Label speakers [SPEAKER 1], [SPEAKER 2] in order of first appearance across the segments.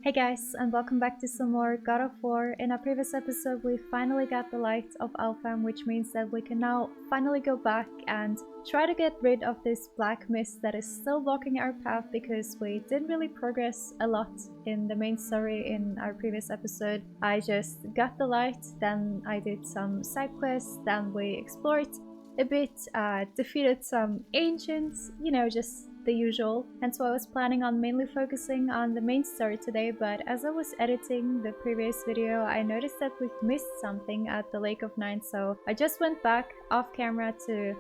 [SPEAKER 1] Hey guys, and welcome back to some more God of War. In our previous episode, we finally got the light of Alfheim, which means that we can now finally go back and try to get rid of this black mist that is still blocking our path, because we didn't really progress a lot in the main story in our previous episode. I just got the light, then I did some side quests, then we explored a bit, defeated some ancients, you know, just the usual. And so I was planning on mainly focusing on the main story today, but as I was editing the previous video, I noticed that we've missed something at the Lake of Nine, so I just went back off camera to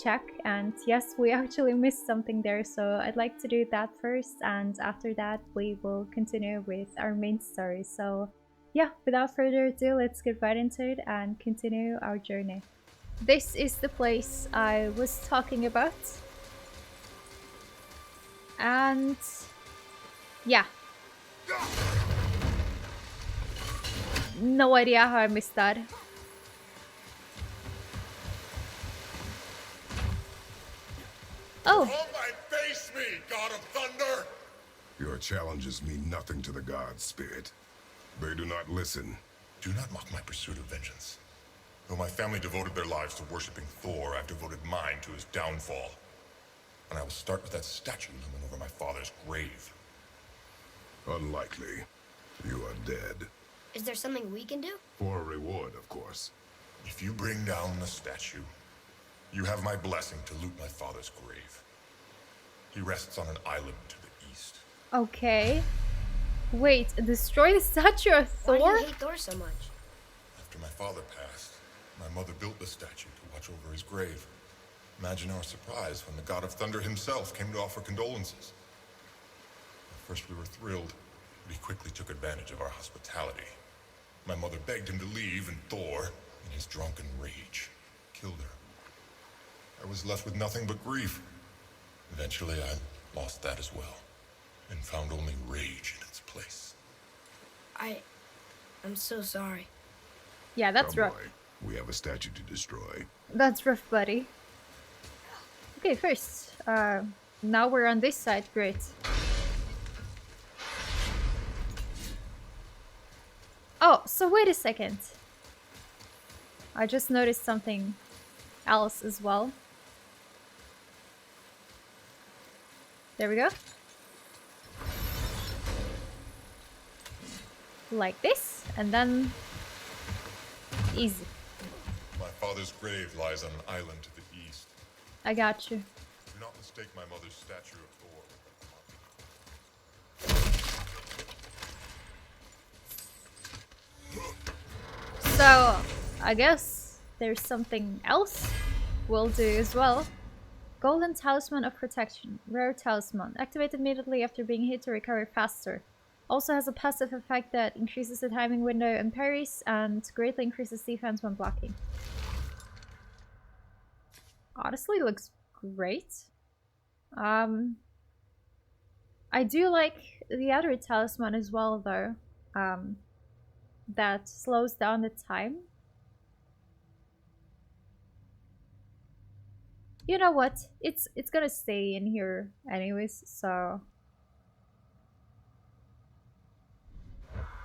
[SPEAKER 1] check, and yes, we actually missed something there, so I'd like to do that first, and after that we will continue with our main story. So yeah, without further ado, let's get right into it and continue our journey. This is the place I was talking about. And yeah, no idea how I missed that. Oh.
[SPEAKER 2] Come and face me, God of Thunder!
[SPEAKER 3] Your challenges mean nothing to the gods, Spirit. They do not listen.
[SPEAKER 2] Do not mock my pursuit of vengeance. Though my family devoted their lives to worshipping Thor, I've devoted mine to his downfall. And I will start with that statue looming over my father's grave.
[SPEAKER 3] Unlikely. You are dead.
[SPEAKER 4] Is there something we can do?
[SPEAKER 3] For a reward, of course.
[SPEAKER 2] If you bring down the statue, you have my blessing to loot my father's grave. He rests on an island to the east.
[SPEAKER 1] Okay. Wait, destroy the statue of Thor?
[SPEAKER 4] Why do you hate Thor so much?
[SPEAKER 2] After my father passed, my mother built the statue to watch over his grave. Imagine our surprise when the God of Thunder himself came to offer condolences. At first we were thrilled, but he quickly took advantage of our hospitality. My mother begged him to leave, and Thor, in his drunken rage, killed her. I was left with nothing but grief. Eventually I lost that as well, and found only rage in its place.
[SPEAKER 4] I'm so sorry.
[SPEAKER 1] Yeah, that's rough.
[SPEAKER 3] Boy, we have a statue to destroy.
[SPEAKER 1] That's rough, buddy. Okay, first, now we're on this side, great. Oh, so wait a second. I just noticed something else as well. There we go. Like this, and then easy.
[SPEAKER 2] My father's grave lies on an island to the east.
[SPEAKER 1] I got you.
[SPEAKER 2] Do not mistake my mother's statue of Thor.
[SPEAKER 1] So, I guess there's something else we'll do as well. Golden Talisman of Protection. Rare Talisman. Activated immediately after being hit to recover faster. Also has a passive effect that increases the timing window and parries, and greatly increases defense when blocking. Honestly, looks great. I do like the other talisman as well, though. That slows down the time. You know what? It's gonna stay in here anyways, so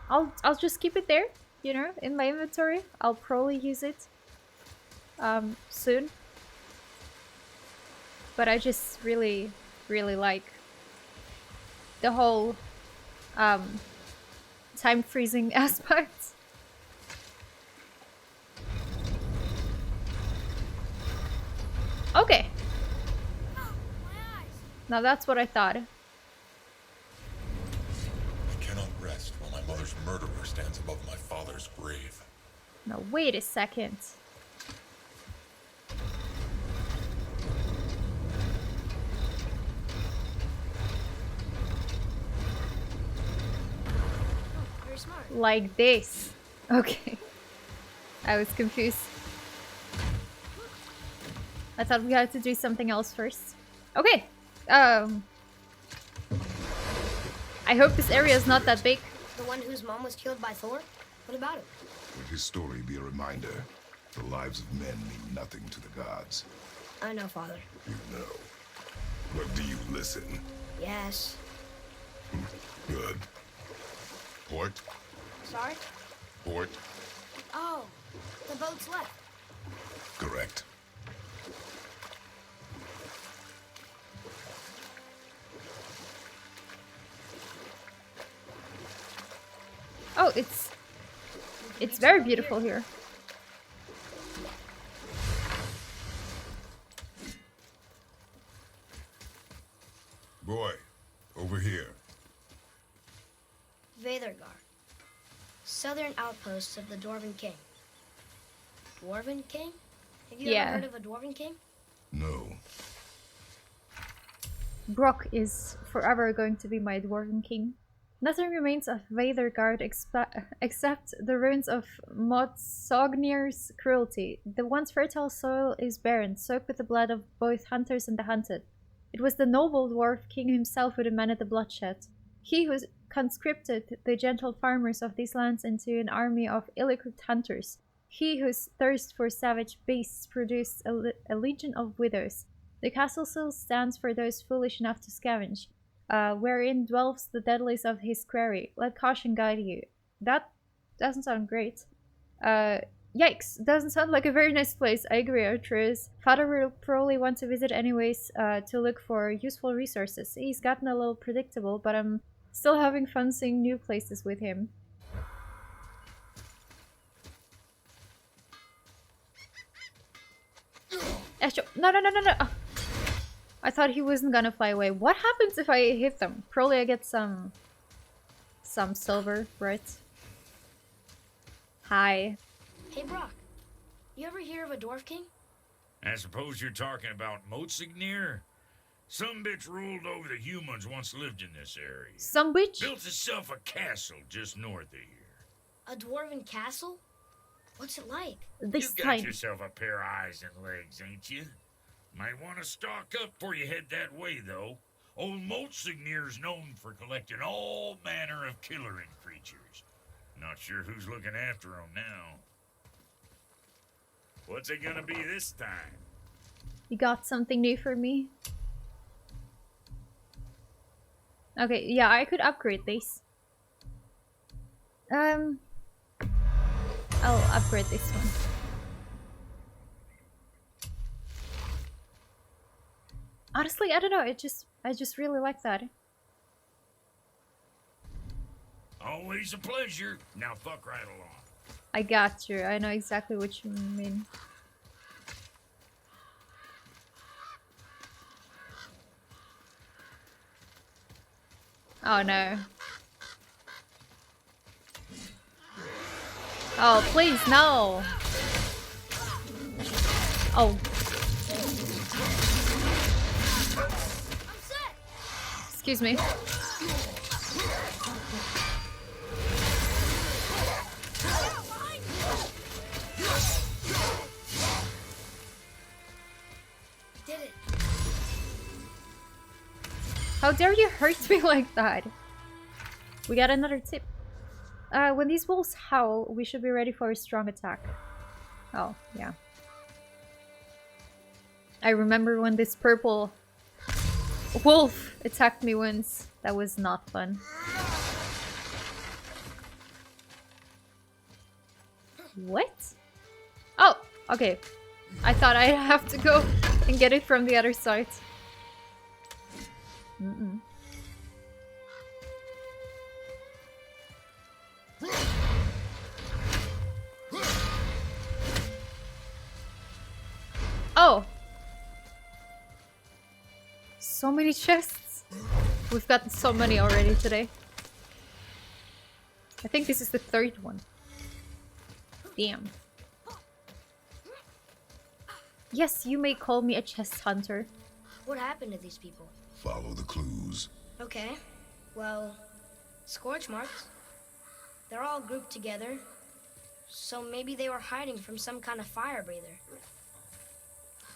[SPEAKER 1] I'll just keep it there, you know, in my inventory. I'll probably use it soon. But I just really like the whole time freezing aspect. Okay. Now that's what I thought.
[SPEAKER 2] I cannot rest while my mother's murderer stands above my father's grave.
[SPEAKER 1] Now wait a second.
[SPEAKER 4] Very smart.
[SPEAKER 1] Like this. Okay. I was confused. I thought we had to do something else first. Okay. I hope this area is not that big.
[SPEAKER 4] The one whose mom was killed by Thor? What about it?
[SPEAKER 3] Let his story be a reminder. The lives of men mean nothing to the gods.
[SPEAKER 4] I know, Father.
[SPEAKER 3] You know. But do you listen?
[SPEAKER 4] Yes.
[SPEAKER 3] Good. Port?
[SPEAKER 4] Sorry?
[SPEAKER 3] Port?
[SPEAKER 4] Oh, the boat's left.
[SPEAKER 3] Correct.
[SPEAKER 1] Oh, it's very beautiful here.
[SPEAKER 3] Boy, over here.
[SPEAKER 4] Veithurgard. Southern outpost of the Dwarven King. Dwarven King? Have you ever heard of a Dwarven King?
[SPEAKER 3] No.
[SPEAKER 1] Brock is forever going to be my Dwarven King. Nothing remains of Veithurgard except the ruins of Motsognir's cruelty. The once fertile soil is barren, soaked with the blood of both hunters and the hunted. It was the noble dwarf king himself who demanded the bloodshed. He who conscripted the gentle farmers of these lands into an army of ill-equipped hunters. He whose thirst for savage beasts produced a legion of withers. The castle still stands for those foolish enough to scavenge, wherein dwells the deadliest of his quarry. Let caution guide you. That doesn't sound great. Yikes, doesn't sound like a very nice place. I agree, OTR'S. Father will probably want to visit anyways to look for useful resources. He's gotten a little predictable, but I'm still having fun seeing new places with him. No, no, no, no, no! Oh. I thought he wasn't gonna fly away. What happens if I hit them? Probably I get some silver, right? Hi.
[SPEAKER 4] Hey, Brock. You ever hear of a Dwarf King?
[SPEAKER 5] I suppose you're talking about Motsognir? Some bitch ruled over the humans once lived in this area.
[SPEAKER 1] Some bitch?
[SPEAKER 5] Built itself a castle just north of here.
[SPEAKER 4] A Dwarven castle? What's it like?
[SPEAKER 1] This
[SPEAKER 5] You got
[SPEAKER 1] time.
[SPEAKER 5] yourself a pair of eyes and legs, ain't you? Might want to stock up before you head that way, though. Old Motsognir's known for collecting all manner of killering creatures. Not sure who's looking after them now. What's it gonna be this time?
[SPEAKER 1] You got something new for me? Okay, yeah, I could upgrade these. I'll upgrade this one. Honestly, I don't know, I just really like that.
[SPEAKER 5] Always a pleasure. Now fuck right along.
[SPEAKER 1] I got you, I know exactly what you mean. Oh no. Oh, please, no! Oh.
[SPEAKER 4] I'm set!
[SPEAKER 1] Excuse me.
[SPEAKER 4] Did it.
[SPEAKER 1] How dare you hurt me like that? We got another tip. When these wolves howl, we should be ready for a strong attack. Oh, yeah. I remember when this purple wolf attacked me once. That was not fun. What? Oh, okay. I thought I'd have to go and get it from the other side. Mm-mm. Oh! So many chests! We've gotten so many already today. I think this is the third one. Damn. Yes, you may call me a chest hunter.
[SPEAKER 4] What happened to these people?
[SPEAKER 3] Follow the clues.
[SPEAKER 4] Okay. Well, scorch marks. They're all grouped together. So maybe they were hiding from some kind of fire breather.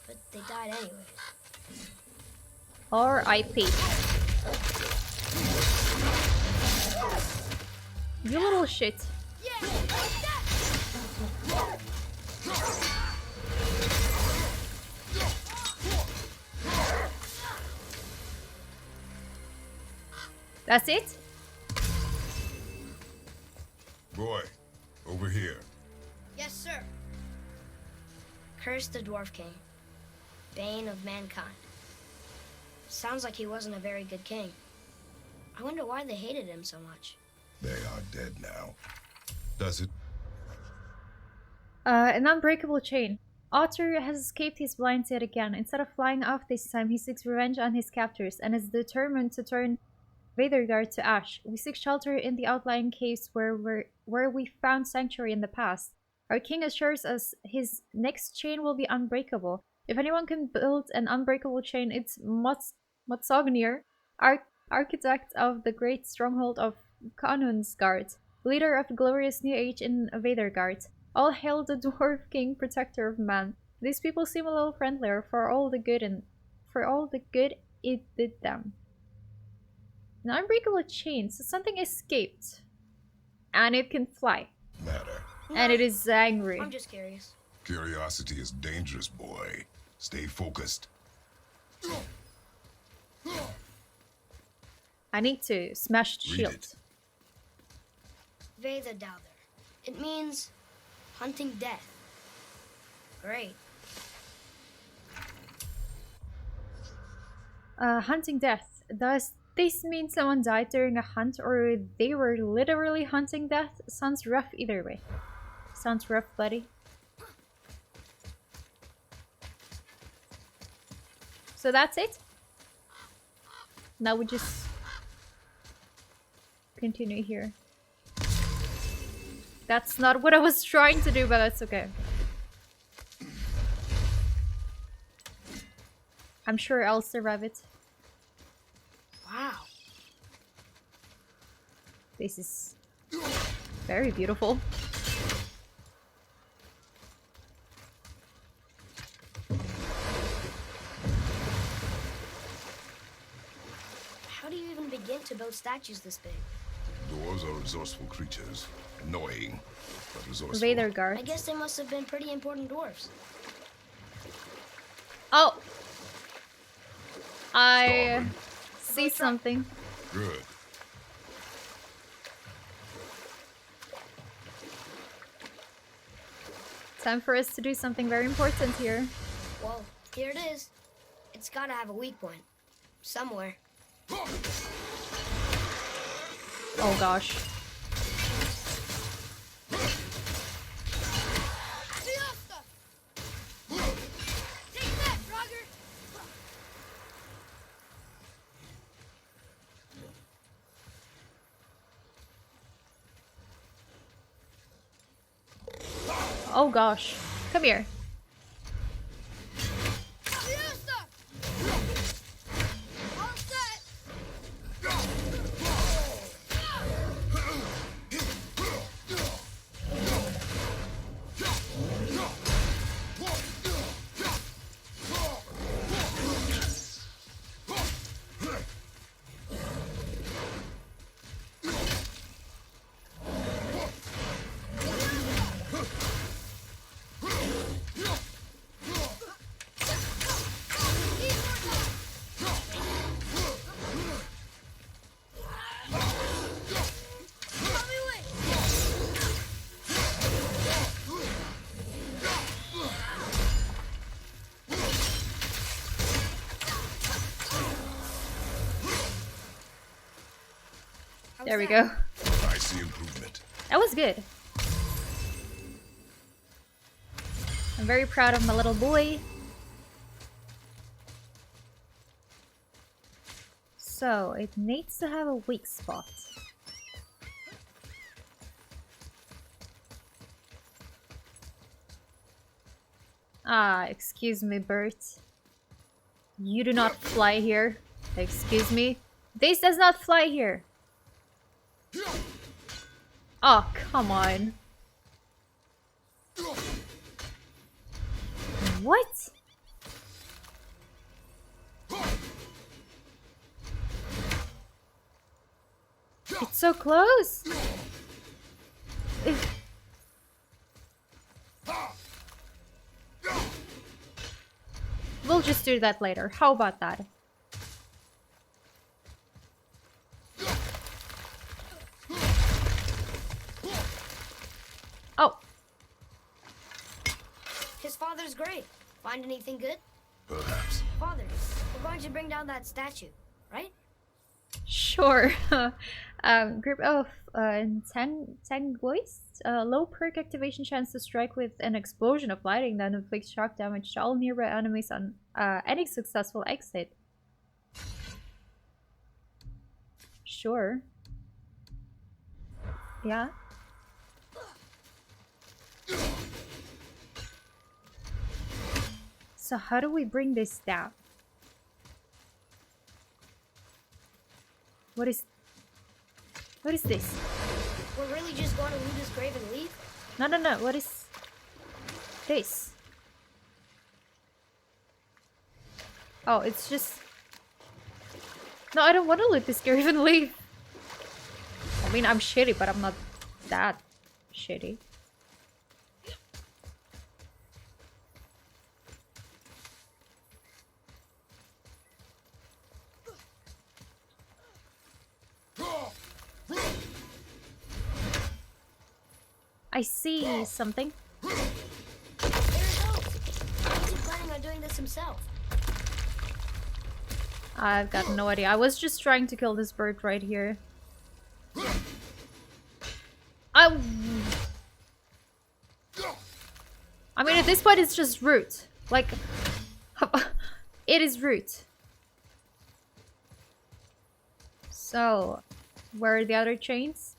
[SPEAKER 4] But they died anyway.
[SPEAKER 1] R.I.P. You little shit.
[SPEAKER 4] Yeah,
[SPEAKER 1] That's it?
[SPEAKER 3] Boy, over here.
[SPEAKER 4] Yes, sir. Curse the Dwarf King, bane of mankind. Sounds like he wasn't a very good king. I wonder why they hated him so much.
[SPEAKER 3] They are dead now. Does it?
[SPEAKER 1] An unbreakable chain. Otter has escaped his blind yet again. Instead of flying off this time, he seeks revenge on his captors and is determined to turn Veithurgard to ash. We seek shelter in the outlying caves where we found sanctuary in the past. Our king assures us his next chain will be unbreakable. If anyone can build an unbreakable chain, it's Motsognir, architect of the great stronghold of Konungsgard, leader of the glorious new age in Veithurgard. All hail the Dwarf King, protector of man. These people seem a little friendlier for all the good it did them. An unbreakable chain, so something escaped. And it can fly.
[SPEAKER 3] Matter.
[SPEAKER 1] And it is angry.
[SPEAKER 4] I'm just curious.
[SPEAKER 3] Curiosity is dangerous, boy. Stay focused.
[SPEAKER 1] I need to smash the
[SPEAKER 3] Read
[SPEAKER 1] shield.
[SPEAKER 3] it.
[SPEAKER 4] Veithurgard. It means hunting death. Great.
[SPEAKER 1] Hunting death. Does this mean someone died during a hunt or they were literally hunting death? Sounds rough either way. Sounds rough, buddy. So that's it? Now we just continue here. That's not what I was trying to do, but that's okay. I'm sure I'll survive it.
[SPEAKER 4] Wow.
[SPEAKER 1] This is very beautiful.
[SPEAKER 4] How do you even begin to build statues this big?
[SPEAKER 3] Dwarves are resourceful creatures. Annoying, but resourceful.
[SPEAKER 1] Veithurgard.
[SPEAKER 4] I guess they must have been pretty important dwarves.
[SPEAKER 1] Oh! I
[SPEAKER 3] Starboard.
[SPEAKER 1] see something.
[SPEAKER 3] Good.
[SPEAKER 1] Time for us to do something very important here.
[SPEAKER 4] Well, here it is. It's gotta have a weak point. Somewhere.
[SPEAKER 1] Oh gosh.
[SPEAKER 4] Take that, Roger!
[SPEAKER 1] Oh gosh. Come here. There we go.
[SPEAKER 3] I see improvement.
[SPEAKER 1] That was good. I'm very proud of my little boy. So, it needs to have a weak spot. Ah, excuse me, Bert. You do not fly here. Excuse me. This does not fly here. Oh, come on. What? It's so close. We'll just do that later. How about that?
[SPEAKER 4] Father's grave. Find anything good?
[SPEAKER 3] Perhaps.
[SPEAKER 4] Father, we're going to bring down that statue, right?
[SPEAKER 1] Sure. Group of 10 Tangoist. Low perk activation chance to strike with an explosion of lighting that inflicts shock damage to all nearby enemies on any successful exit. Sure. Yeah. So how do we bring this down? What is this?
[SPEAKER 4] We're really just going to loot his grave and leave?
[SPEAKER 1] No, no, no. What is this? Oh, it's just... No, I don't want to loot this grave and leave. I mean, I'm shitty, but I'm not that shitty. I see something.
[SPEAKER 4] There it goes. Is he planning on doing this himself?
[SPEAKER 1] I've got no idea. I was just trying to kill this bird right here. I mean, at this point, it's just root. Like, it is root. So, where are the other chains?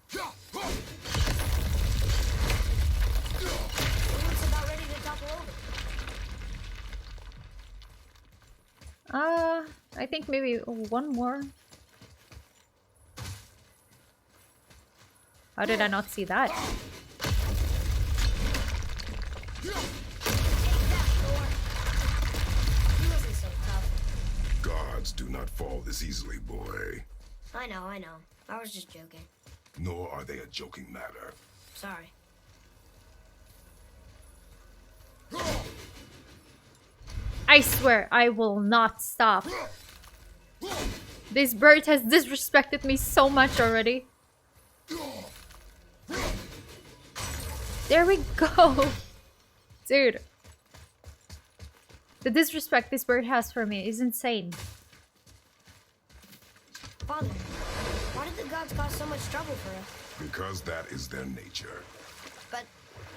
[SPEAKER 4] Everyone's about ready to topple over.
[SPEAKER 1] I think maybe one more. How did I not see that?
[SPEAKER 4] Take that, Thor. He wasn't so tough.
[SPEAKER 3] Gods do not fall this easily, boy.
[SPEAKER 4] I know. I was just joking.
[SPEAKER 3] Nor are they a joking matter.
[SPEAKER 4] Sorry.
[SPEAKER 1] I swear, I will not stop. This bird has disrespected me so much already. There we go. Dude. The disrespect this bird has for me is insane.
[SPEAKER 4] Father, why did the gods cause so much trouble for us?
[SPEAKER 3] Because that is their nature.
[SPEAKER 4] But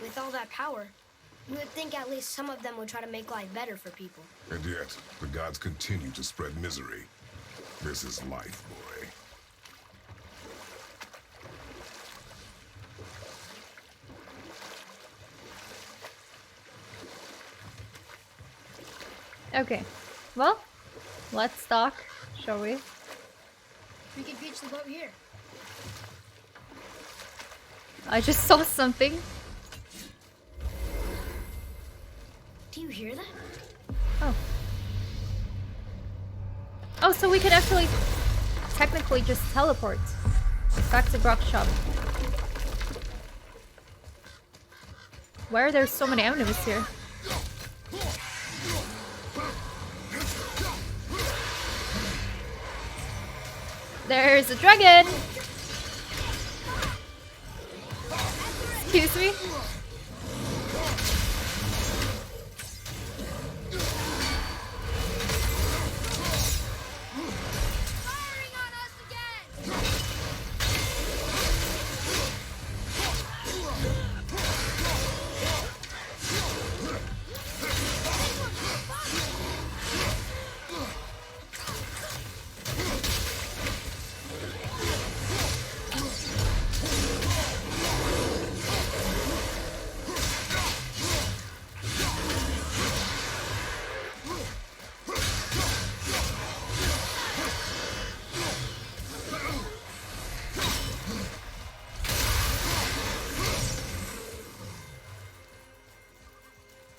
[SPEAKER 4] with all that power, you would think at least some of them would try to make life better for people.
[SPEAKER 3] And yet, the gods continue to spread misery. This is life, boy.
[SPEAKER 1] Okay. Well, let's talk, shall we?
[SPEAKER 4] We could beach the boat here.
[SPEAKER 1] I just saw something.
[SPEAKER 4] Do you hear that?
[SPEAKER 1] Oh. Oh, so we could actually technically just teleport back to Brock's shop. Why are there so many enemies here? There's a dragon! Excuse me?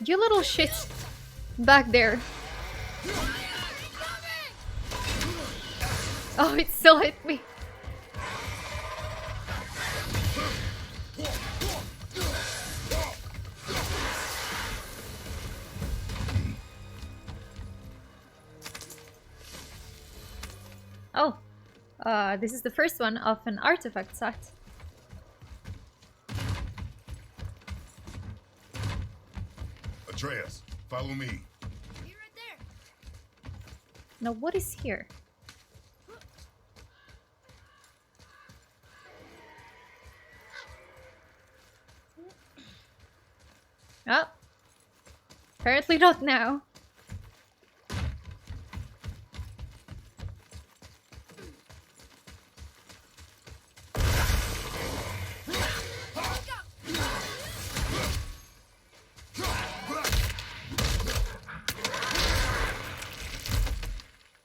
[SPEAKER 1] You little shit back there. Oh, it still hit me. Oh, this is the first one of an artifact set.
[SPEAKER 2] A
[SPEAKER 3] Atreus, follow me.
[SPEAKER 4] Be right there.
[SPEAKER 1] Now, what is here? Oh. Apparently not now.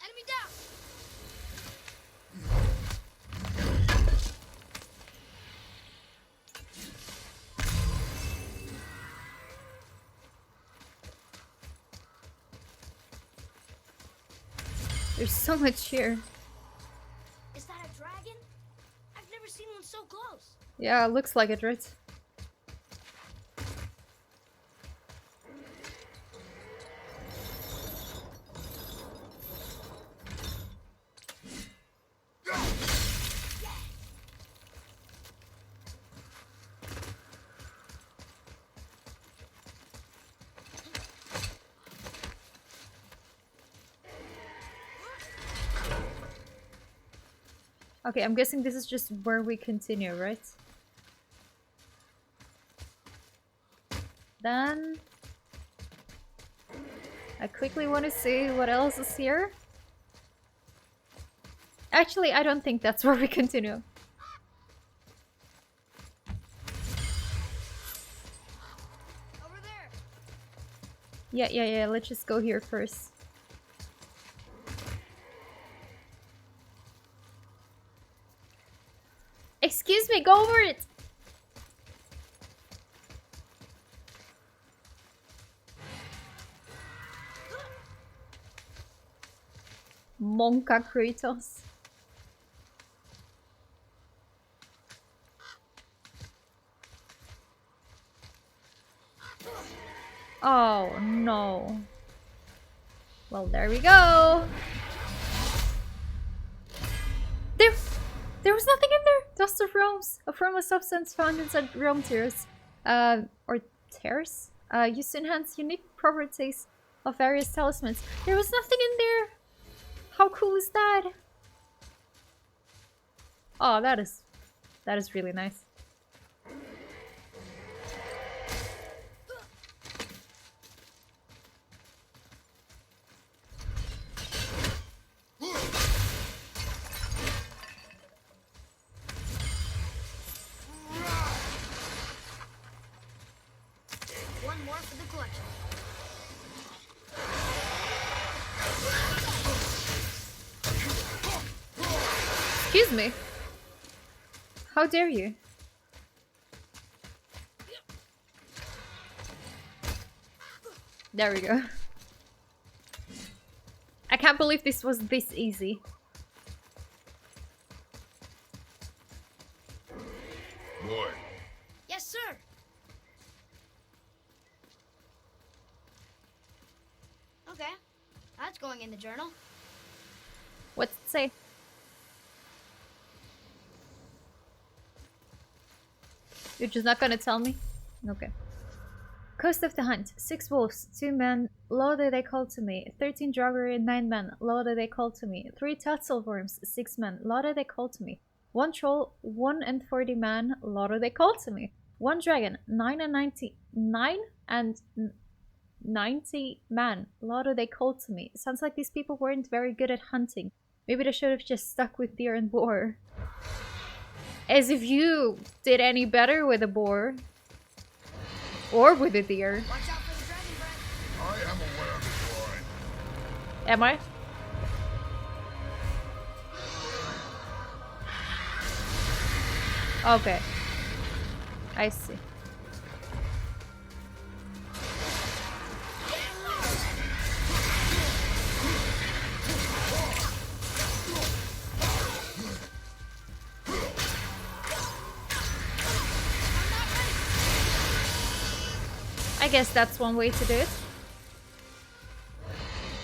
[SPEAKER 4] Enemy down.
[SPEAKER 1] There's so much here.
[SPEAKER 4] Is that a dragon? I've never seen one so close.
[SPEAKER 1] Yeah, looks like it, right? Okay, I'm guessing this is just where we continue, right? Then I quickly want to see what else is here. Actually, I don't think that's where we continue.
[SPEAKER 4] Over there.
[SPEAKER 1] Yeah, let's just go here first. Excuse me, go over it! Monka Kratos. Oh no. Well, there we go. There was nothing in there. Dust of realms, a formless substance found inside realm tears, or tears. Used to enhance unique properties of various talismans. There was nothing in there. How cool is that? Oh, that is really nice.
[SPEAKER 4] One more for the collection.
[SPEAKER 1] Excuse me. How dare you? There we go. I can't believe this was this easy.
[SPEAKER 3] Boy,
[SPEAKER 4] Yes, sir. Okay. That's going in the journal.
[SPEAKER 1] What's it say? You're just not gonna tell me? Okay. Coast of the Hunt. 6 wolves, 2 men, lo do they call to me. 13 droggery, 9 men, lo do they call to me. 3 turtle worms, 6 men, lo do they call to me. 1 troll, 1 and 40 man, lo do they call to me. 1 dragon, 9 and 90 man, lo do they call to me. Sounds like these people weren't very good at hunting. Maybe they should have just stuck with deer and boar. As if you did any better with a boar. Or with a deer.
[SPEAKER 4] Watch out for the dragon breath.
[SPEAKER 3] I am aware of the groin.
[SPEAKER 1] Am I? Okay. I see. I guess that's one way to do it.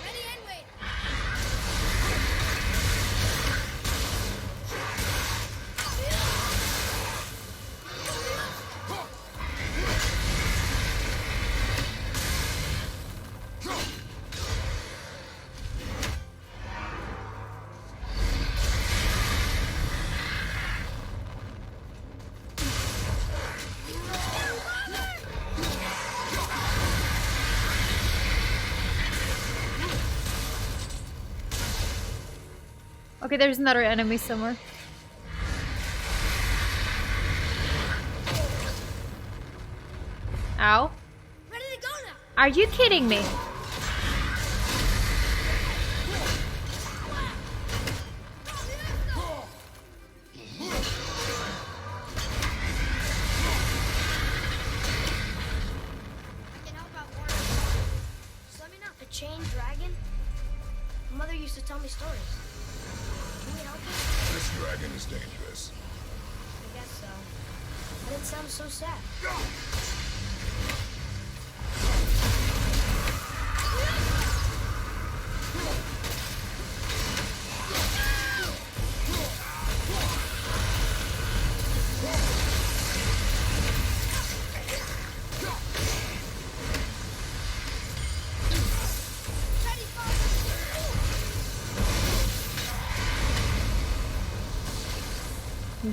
[SPEAKER 4] Ready and wait.
[SPEAKER 1] Okay, there's another enemy somewhere. Ow.
[SPEAKER 4] Ready to go now.
[SPEAKER 1] Are you kidding me?
[SPEAKER 4] Chain dragon? Mother used to tell me stories. Can you help me?
[SPEAKER 3] This dragon is dangerous.
[SPEAKER 4] I guess so. But it sounds so sad.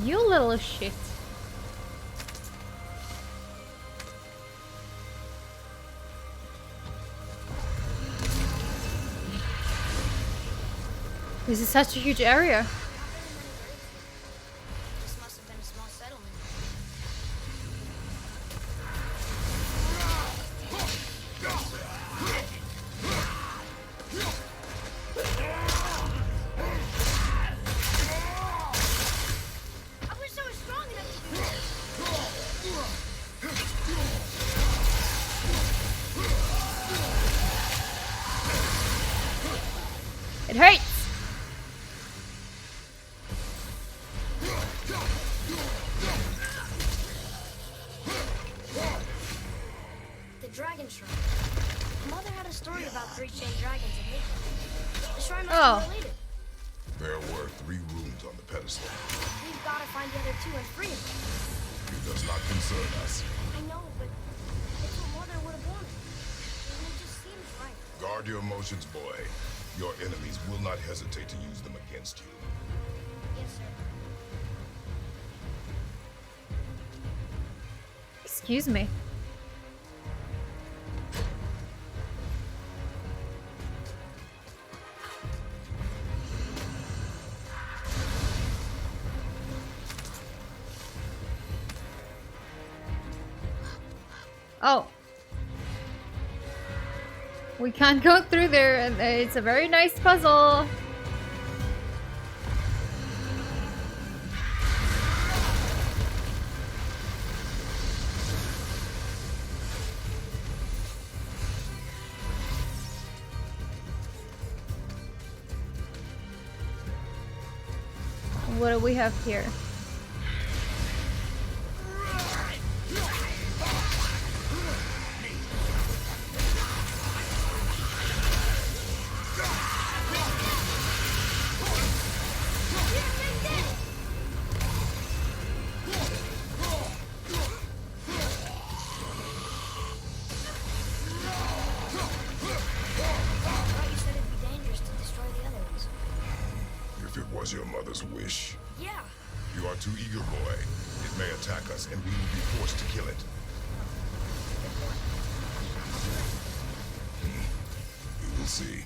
[SPEAKER 1] You little shit. This is such a huge area.
[SPEAKER 4] This must have been a small settlement. I wish I was strong enough to do this.
[SPEAKER 1] It hurts.
[SPEAKER 4] The dragon shrine. Mother had a story about three chained dragons in Midgard. The shrine must
[SPEAKER 1] Oh.
[SPEAKER 4] be related.
[SPEAKER 3] There were 3 rooms on the pedestal.
[SPEAKER 4] We've got to find the other 2 and free them.
[SPEAKER 3] It does not concern us.
[SPEAKER 4] I know, but it's what Mother would have wanted. And it just seems right.
[SPEAKER 3] Guard your emotions, boy. Your enemies will not hesitate to use them against you.
[SPEAKER 4] Yes, sir.
[SPEAKER 1] Excuse me. Oh. We can't go through there, and it's a very nice puzzle. What do we have here?
[SPEAKER 4] Thought you said it'd be dangerous to destroy the other ones.
[SPEAKER 3] If it was your mother's wish.
[SPEAKER 4] Yeah.
[SPEAKER 3] You are too eager, boy. It may attack us, and we will be forced to kill it. We will see.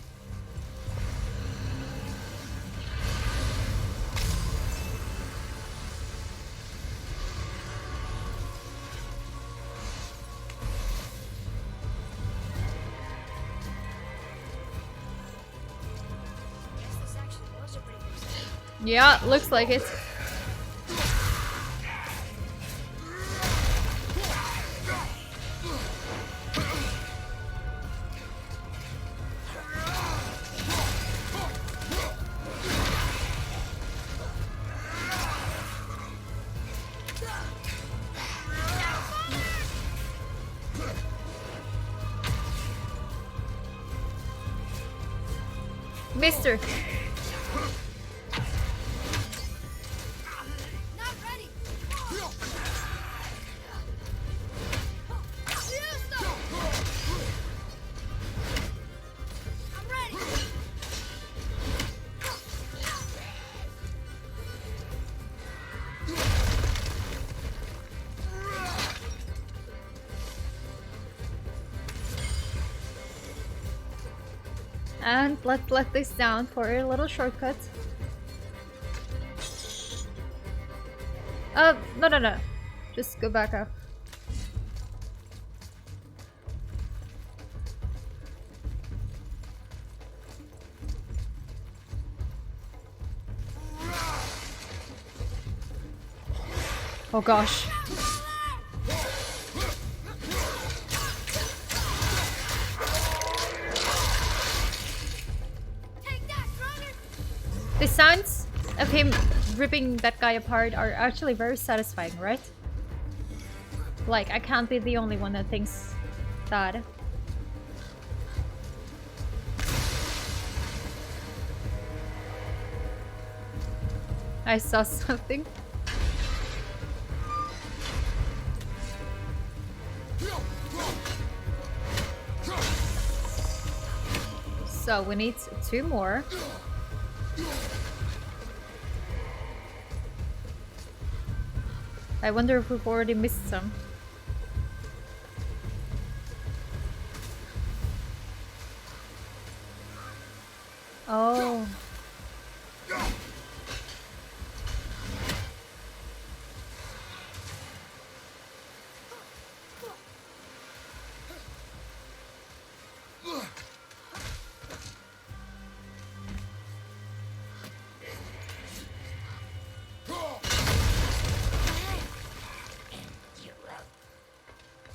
[SPEAKER 4] Guess this actually was a pretty big city.
[SPEAKER 1] Yeah, looks like it. Mister.
[SPEAKER 4] Not ready. I'm ready.
[SPEAKER 1] And let's let this down for a little shortcut. No. Just go back up. Oh gosh. The sounds of him ripping that guy apart are actually very satisfying, right? Like, I can't be the only one that thinks that. I saw something. So we need 2 more. I wonder if we've already missed some. Oh.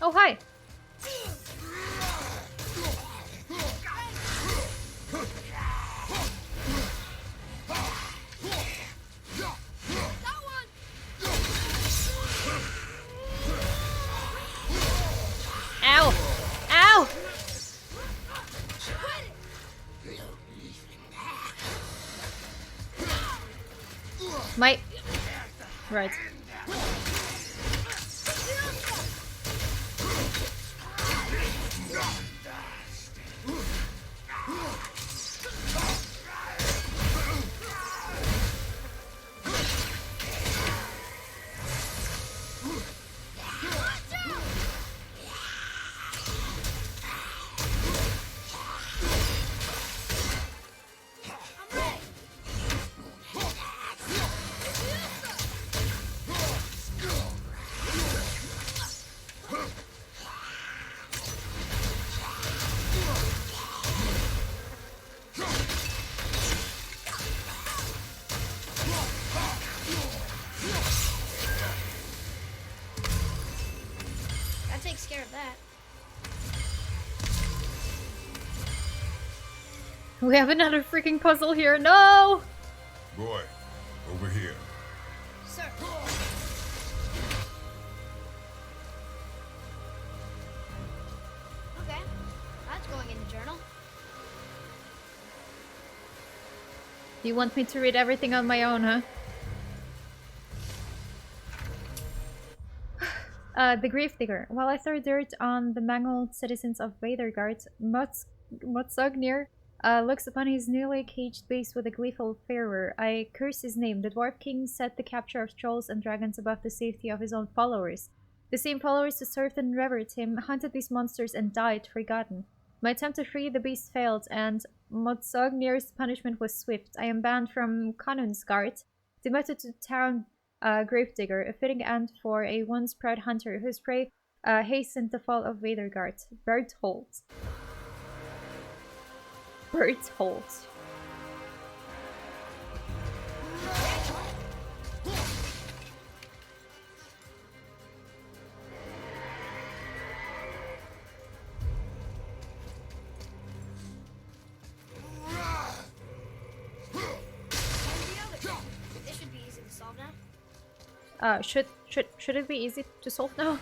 [SPEAKER 1] Oh, hi. Ow! Ow! My... Right.
[SPEAKER 4] Takes care of that.
[SPEAKER 1] We have another freaking puzzle here. No!
[SPEAKER 3] Boy, over here.
[SPEAKER 4] Sir. Okay. That's going in the journal.
[SPEAKER 1] You want me to read everything on my own, huh? The Gravedigger. While I throw dirt on the mangled citizens of Veithurgard, Motsognir looks upon his newly caged base with a gleeful fervor. I curse his name. The Dwarf King set the capture of trolls and dragons above the safety of his own followers. The same followers who served and revered him hunted these monsters and died forgotten. My attempt to free the beast failed, and Motsognir's punishment was swift. I am banned from Kanunnsgard, demoted to town Gravedigger, a fitting end for a once proud hunter whose prey hastened the fall of Veithurgard. Berthold. Berthold.
[SPEAKER 4] This should be easy to solve now.
[SPEAKER 1] Should it be easy to solve now?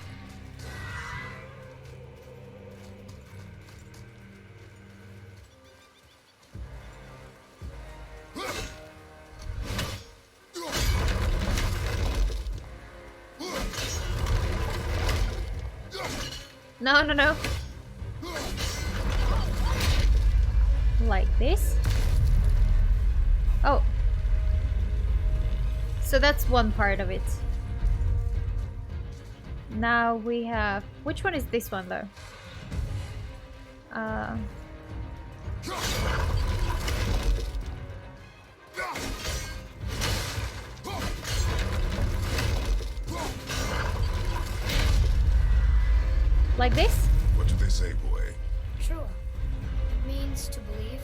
[SPEAKER 1] No. Like this? Oh. So that's one part of it. Now we have... Which one is this one, though? Like this?
[SPEAKER 3] What did they say, boy?
[SPEAKER 4] True. It means to believe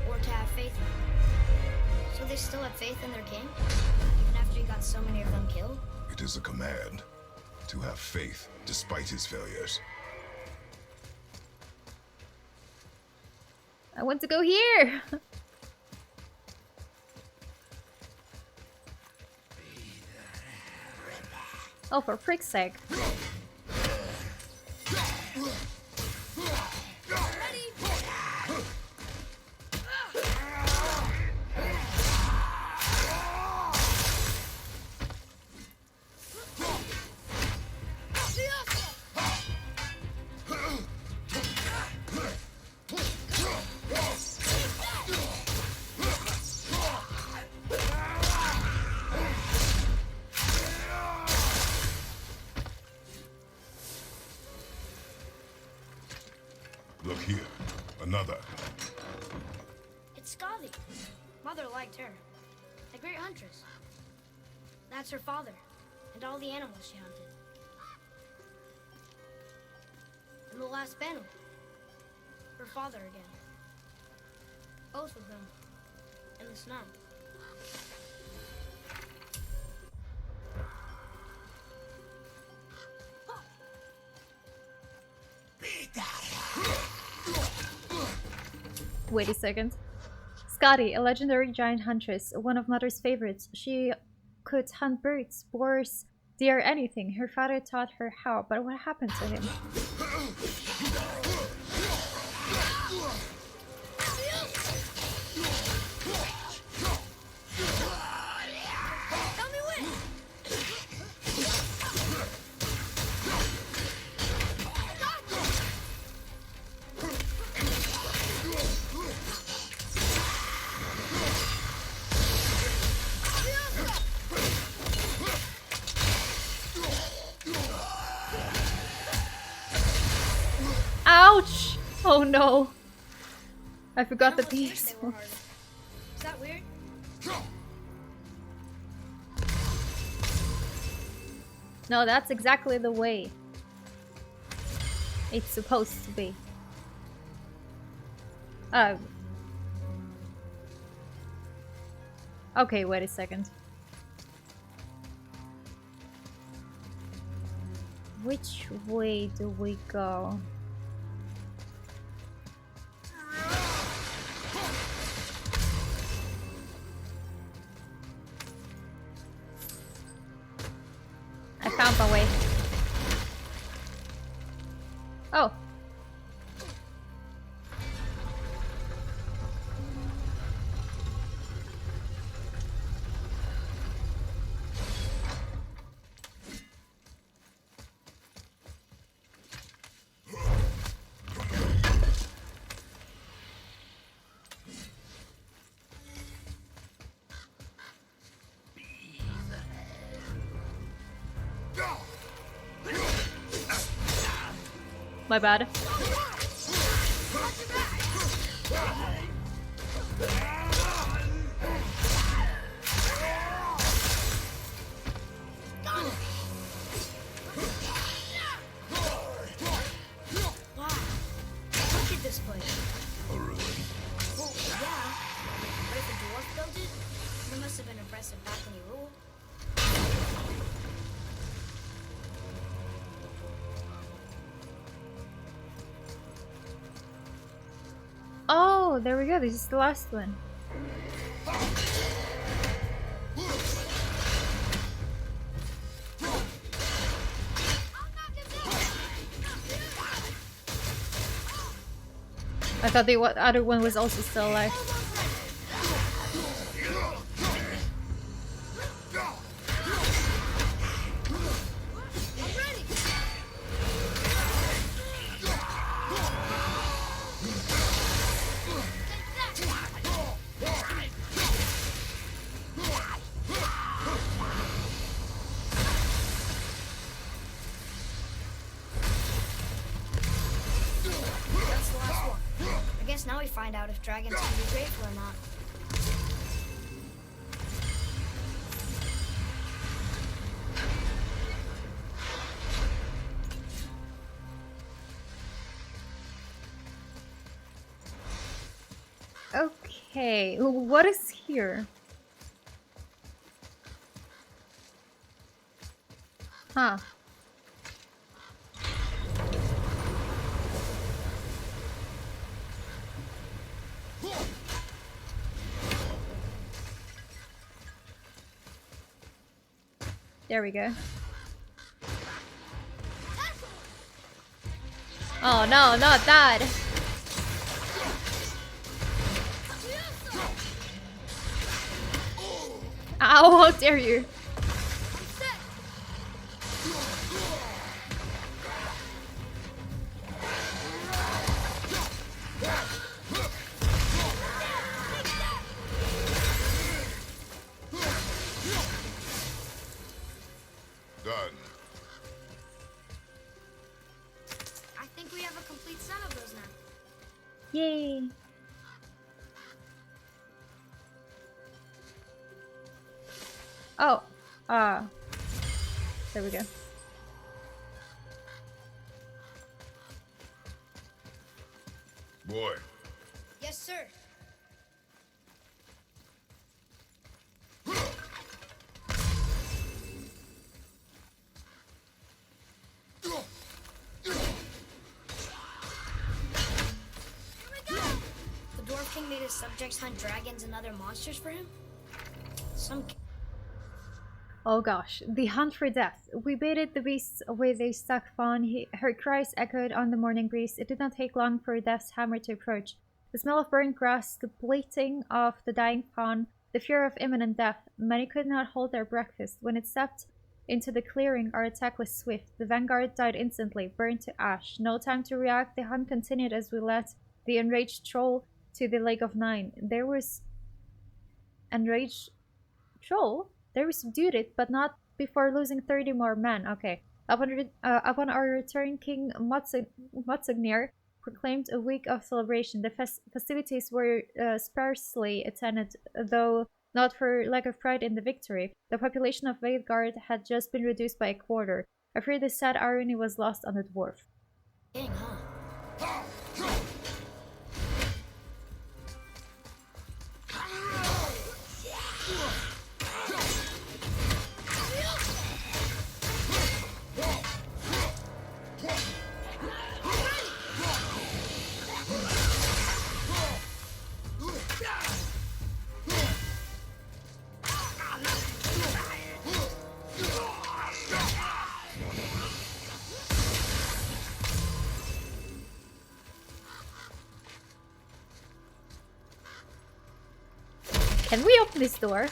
[SPEAKER 4] or to have faith in. So they still have faith in their king? Even after he got so many of them killed?
[SPEAKER 3] It is a command to have faith despite his failures.
[SPEAKER 1] I want to go here! Oh, for frick's sake.
[SPEAKER 3] Look here. Another.
[SPEAKER 4] It's Scotty. Mother liked her. A great huntress. That's her father, and all the animals she hunted. And the last panel. Her father again. Both of them. In the snow.
[SPEAKER 1] Wait a second. Scotty, a legendary giant huntress, one of Mother's favorites. She could hunt birds, boars, deer, anything. Her father taught her how, but what happened to him? Ouch! Oh no. I forgot the piece.
[SPEAKER 4] Is that weird?
[SPEAKER 1] No, that's exactly the way it's supposed to be. Okay, wait a second. Which way do we go? I found my way. Oh. My bad. Oh, there we go. This is the last one. I thought the other one was also still alive.
[SPEAKER 4] Now we find out if dragons can be grateful or not.
[SPEAKER 1] Okay, what is here? Huh. There we go. Oh no, not that! Ow, how dare you!
[SPEAKER 3] Done.
[SPEAKER 4] I think we have a complete set of those now.
[SPEAKER 1] Yay! Oh, there we go.
[SPEAKER 3] Boy,
[SPEAKER 4] Yes, sir. The Dwarf King made his subjects hunt dragons and other monsters for him? Some
[SPEAKER 1] Oh gosh, the hunt for death. We baited the beasts with a stuck fawn. Her cries echoed on the morning breeze. It did not take long for death's hammer to approach. The smell of burnt grass, the bleating of the dying fawn, the fear of imminent death. Many could not hold their breakfast. When it stepped into the clearing, our attack was swift. The vanguard died instantly, burned to ash. No time to react. The hunt continued as we led the enraged troll to the Lake of Nine. There was enraged troll? They subdued it, but not before losing 30 more men. Okay. Upon our return, King Motsognir proclaimed a week of celebration. The festivities were sparsely attended, though not for lack of pride in the victory. The population of Veithurgard had just been reduced by a quarter. I fear the sad irony was lost on the dwarf.
[SPEAKER 4] king, huh?
[SPEAKER 1] Can we open this door?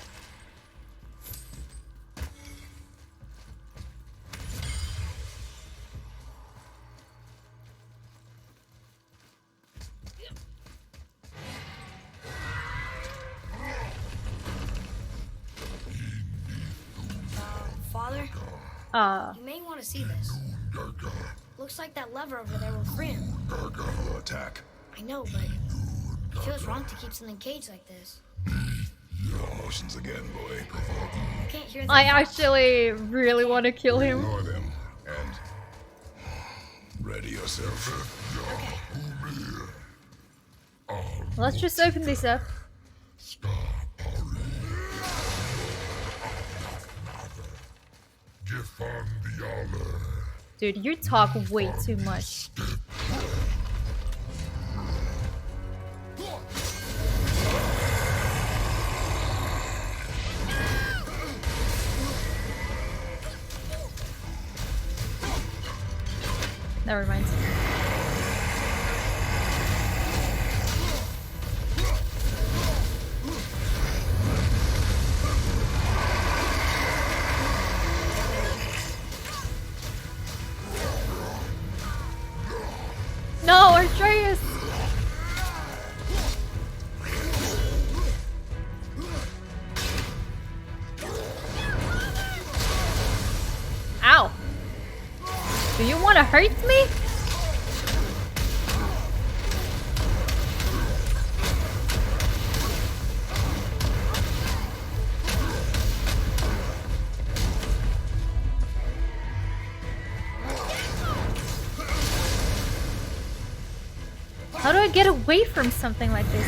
[SPEAKER 4] Father, you may want to see this. Looks like that lever over there will free him.
[SPEAKER 3] we'll attack.
[SPEAKER 4] I know, but it feels wrong to keep something caged like this.
[SPEAKER 3] Emotions again, boy.
[SPEAKER 4] You can't hear that.
[SPEAKER 1] I actually really want to kill him.
[SPEAKER 3] Ignore them and ready yourself.
[SPEAKER 1] Let's just open this up. Dude, you talk way too much. Never mind. No, Artreus! Ow! Do you want to hurt me? How do I get away from something like this?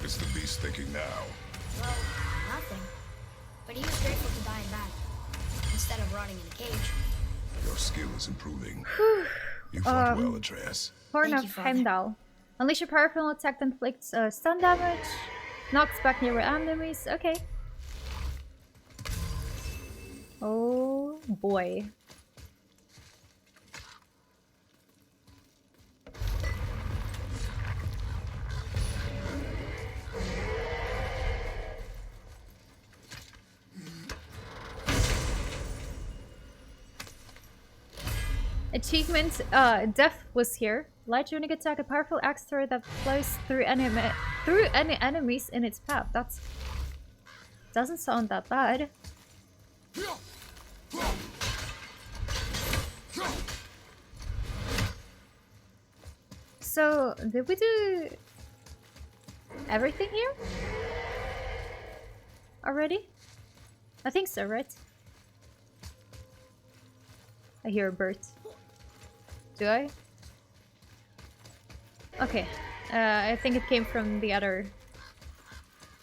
[SPEAKER 3] is the beast thinking now?
[SPEAKER 4] Well, nothing. But he was grateful to die in battle, instead of rotting in a cage.
[SPEAKER 3] Your skill is improving. You fought well, Atreus.
[SPEAKER 1] Horn
[SPEAKER 4] Thank
[SPEAKER 1] of
[SPEAKER 4] you, Father.
[SPEAKER 1] Heimdall. Unleash a powerful attack that inflicts stun damage. Knocks back nearby enemies. Okay. Oh boy. Achievement, Death was here. Light unique attack, a powerful axe thrower that flies through any enemies in its path. That's doesn't sound that bad. So, did we do everything here already? I think so, right? I hear a bird. Do I? Okay. I think it came from the other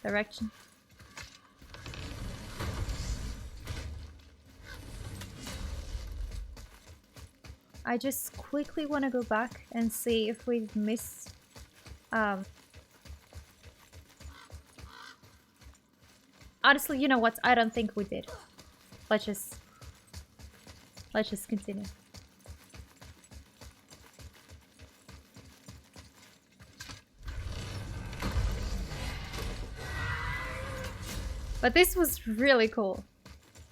[SPEAKER 1] direction. I just quickly want to go back and see if we've missed... Honestly, you know what? I don't think we did. Let's just continue. But this was really cool.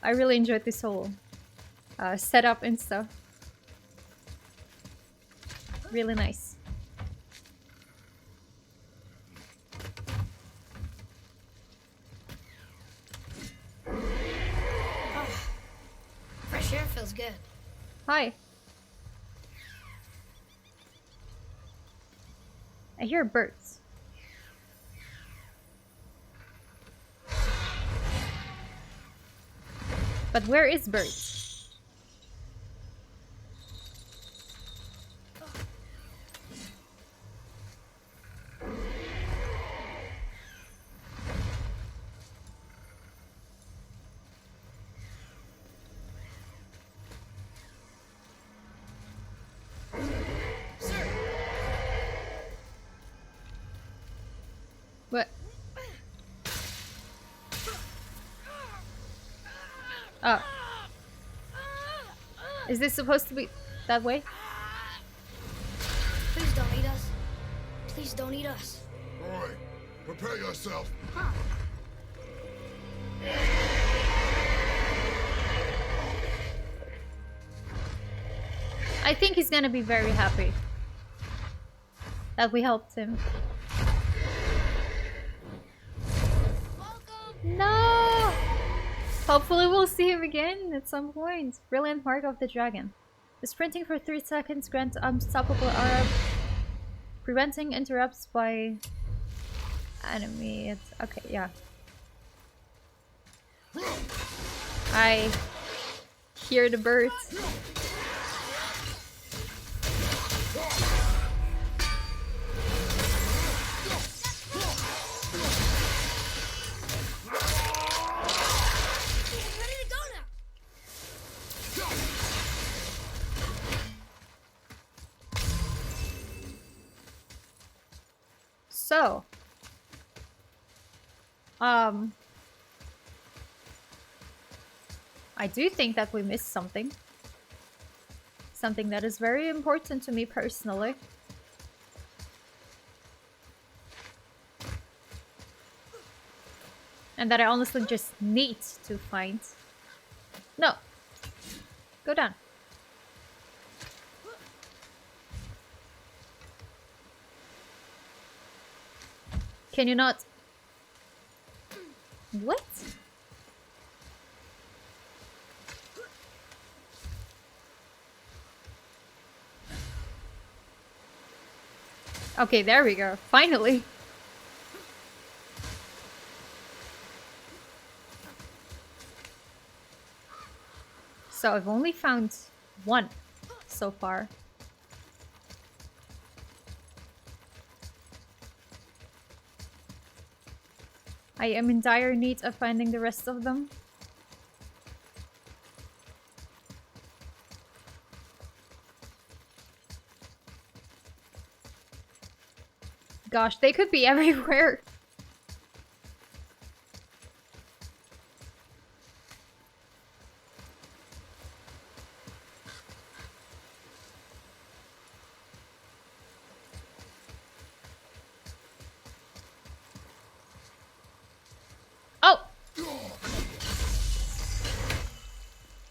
[SPEAKER 1] I really enjoyed this whole setup and stuff. Really nice.
[SPEAKER 4] Oh, fresh air feels good.
[SPEAKER 1] Hi. I hear birds. But where is birds? What? Oh. Is this supposed to be that way?
[SPEAKER 4] Please don't eat us. Please don't eat us.
[SPEAKER 3] Boy, prepare yourself.
[SPEAKER 1] I think he's gonna be very happy that we helped him. No! Hopefully we'll see him again at some point. Brilliant Mark of the Dragon. The sprinting for 3 seconds grants unstoppable aura, preventing interrupts by enemy. It's okay, yeah. I hear the birds. So, I do think that we missed something. Something that is very important to me personally. And that I honestly just need to find. No. Go down. Can you not? What? Okay, there we go. Finally. So I've only found one so far. I am in dire need of finding the rest of them. Gosh, they could be everywhere. Oh!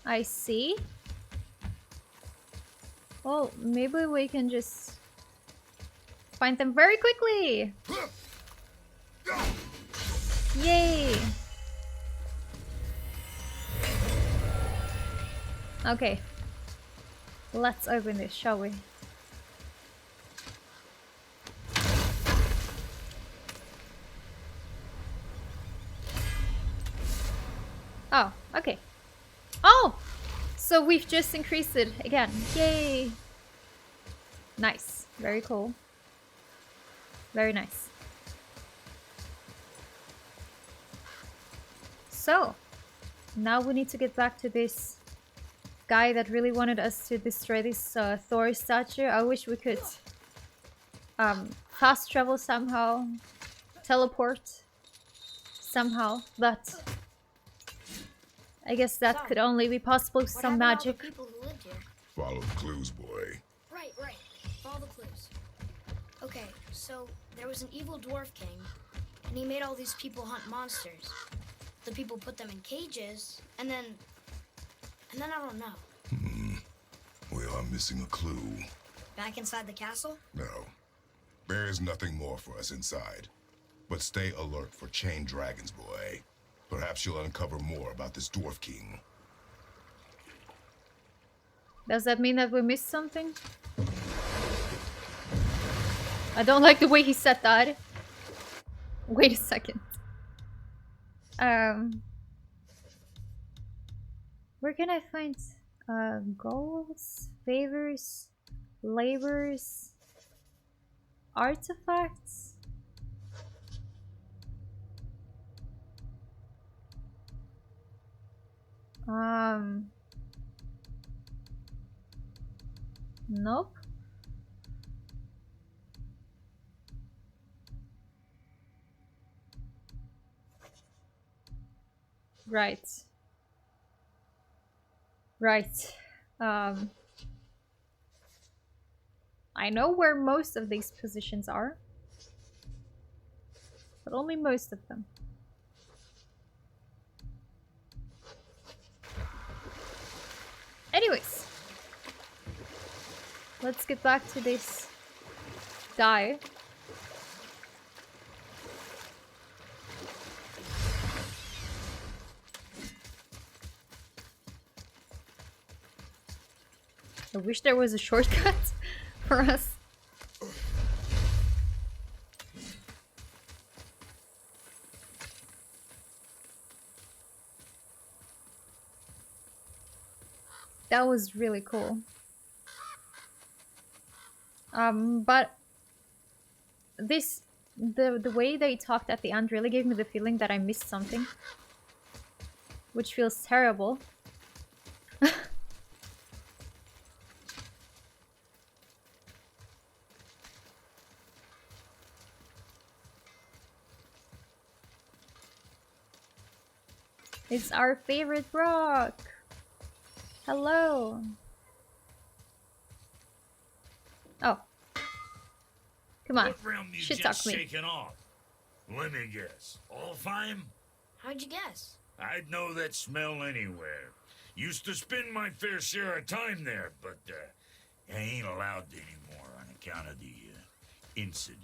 [SPEAKER 1] I see. Well, maybe we can just find them very quickly. Yay! Okay. Let's open this, shall we? Oh, okay. Oh! So we've just increased it again. Yay! Nice. Very cool. Very nice. So, now we need to get back to this guy that really wanted us to destroy this Thor statue. I wish we could fast travel somehow, teleport somehow, but I guess that could only be possible with some magic.
[SPEAKER 4] People who lived here?
[SPEAKER 3] Follow the clues, boy.
[SPEAKER 4] Right. Follow the clues. Okay, so there was an evil dwarf king, and he made all these people hunt monsters. The people put them in cages, and then I don't know.
[SPEAKER 3] We are missing a clue.
[SPEAKER 4] Back inside the castle?
[SPEAKER 3] No. There's nothing more for us inside. But stay alert for chained dragons, boy. Perhaps you'll uncover more about this dwarf king.
[SPEAKER 1] Does that mean that we missed something? I don't like the way he said that. Wait a second. Where can I find goals, favors, labors, artifacts? Nope. Right. I know where most of these positions are, but only most of them. Anyways, let's get back to this guy. I wish there was a shortcut for us. That was really cool. But the way they talked at the end really gave me the feeling that I missed something, which feels terrible. It's our favorite rock. Hello. Oh. Come on.
[SPEAKER 5] What realm you
[SPEAKER 1] Shit
[SPEAKER 5] just
[SPEAKER 1] talk me.
[SPEAKER 5] shaking off? Let me guess. Alfheim?
[SPEAKER 4] How'd you guess?
[SPEAKER 5] I'd know that smell anywhere. Used to spend my fair share of time there, but I ain't allowed anymore on account of the incident.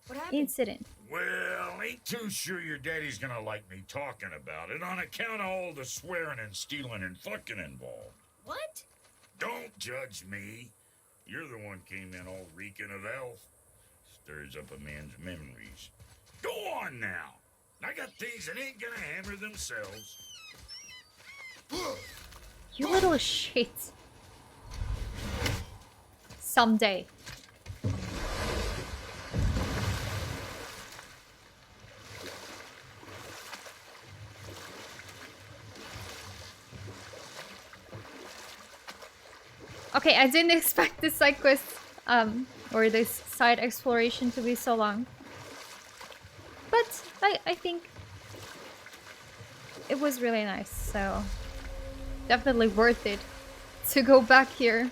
[SPEAKER 4] What happened?
[SPEAKER 1] Incident.
[SPEAKER 5] Well, ain't too sure your daddy's gonna like me talking about it on account of all the swearing and stealing and fucking involved.
[SPEAKER 4] What?
[SPEAKER 5] Don't judge me. You're the one came in all reeking of elf. Stirs up a man's memories. Go on now. I got things that ain't gonna hammer themselves.
[SPEAKER 1] You little shit. Someday. Okay, I didn't expect this side quest, or this side exploration to be so long. But I think it was really nice, so definitely worth it to go back here.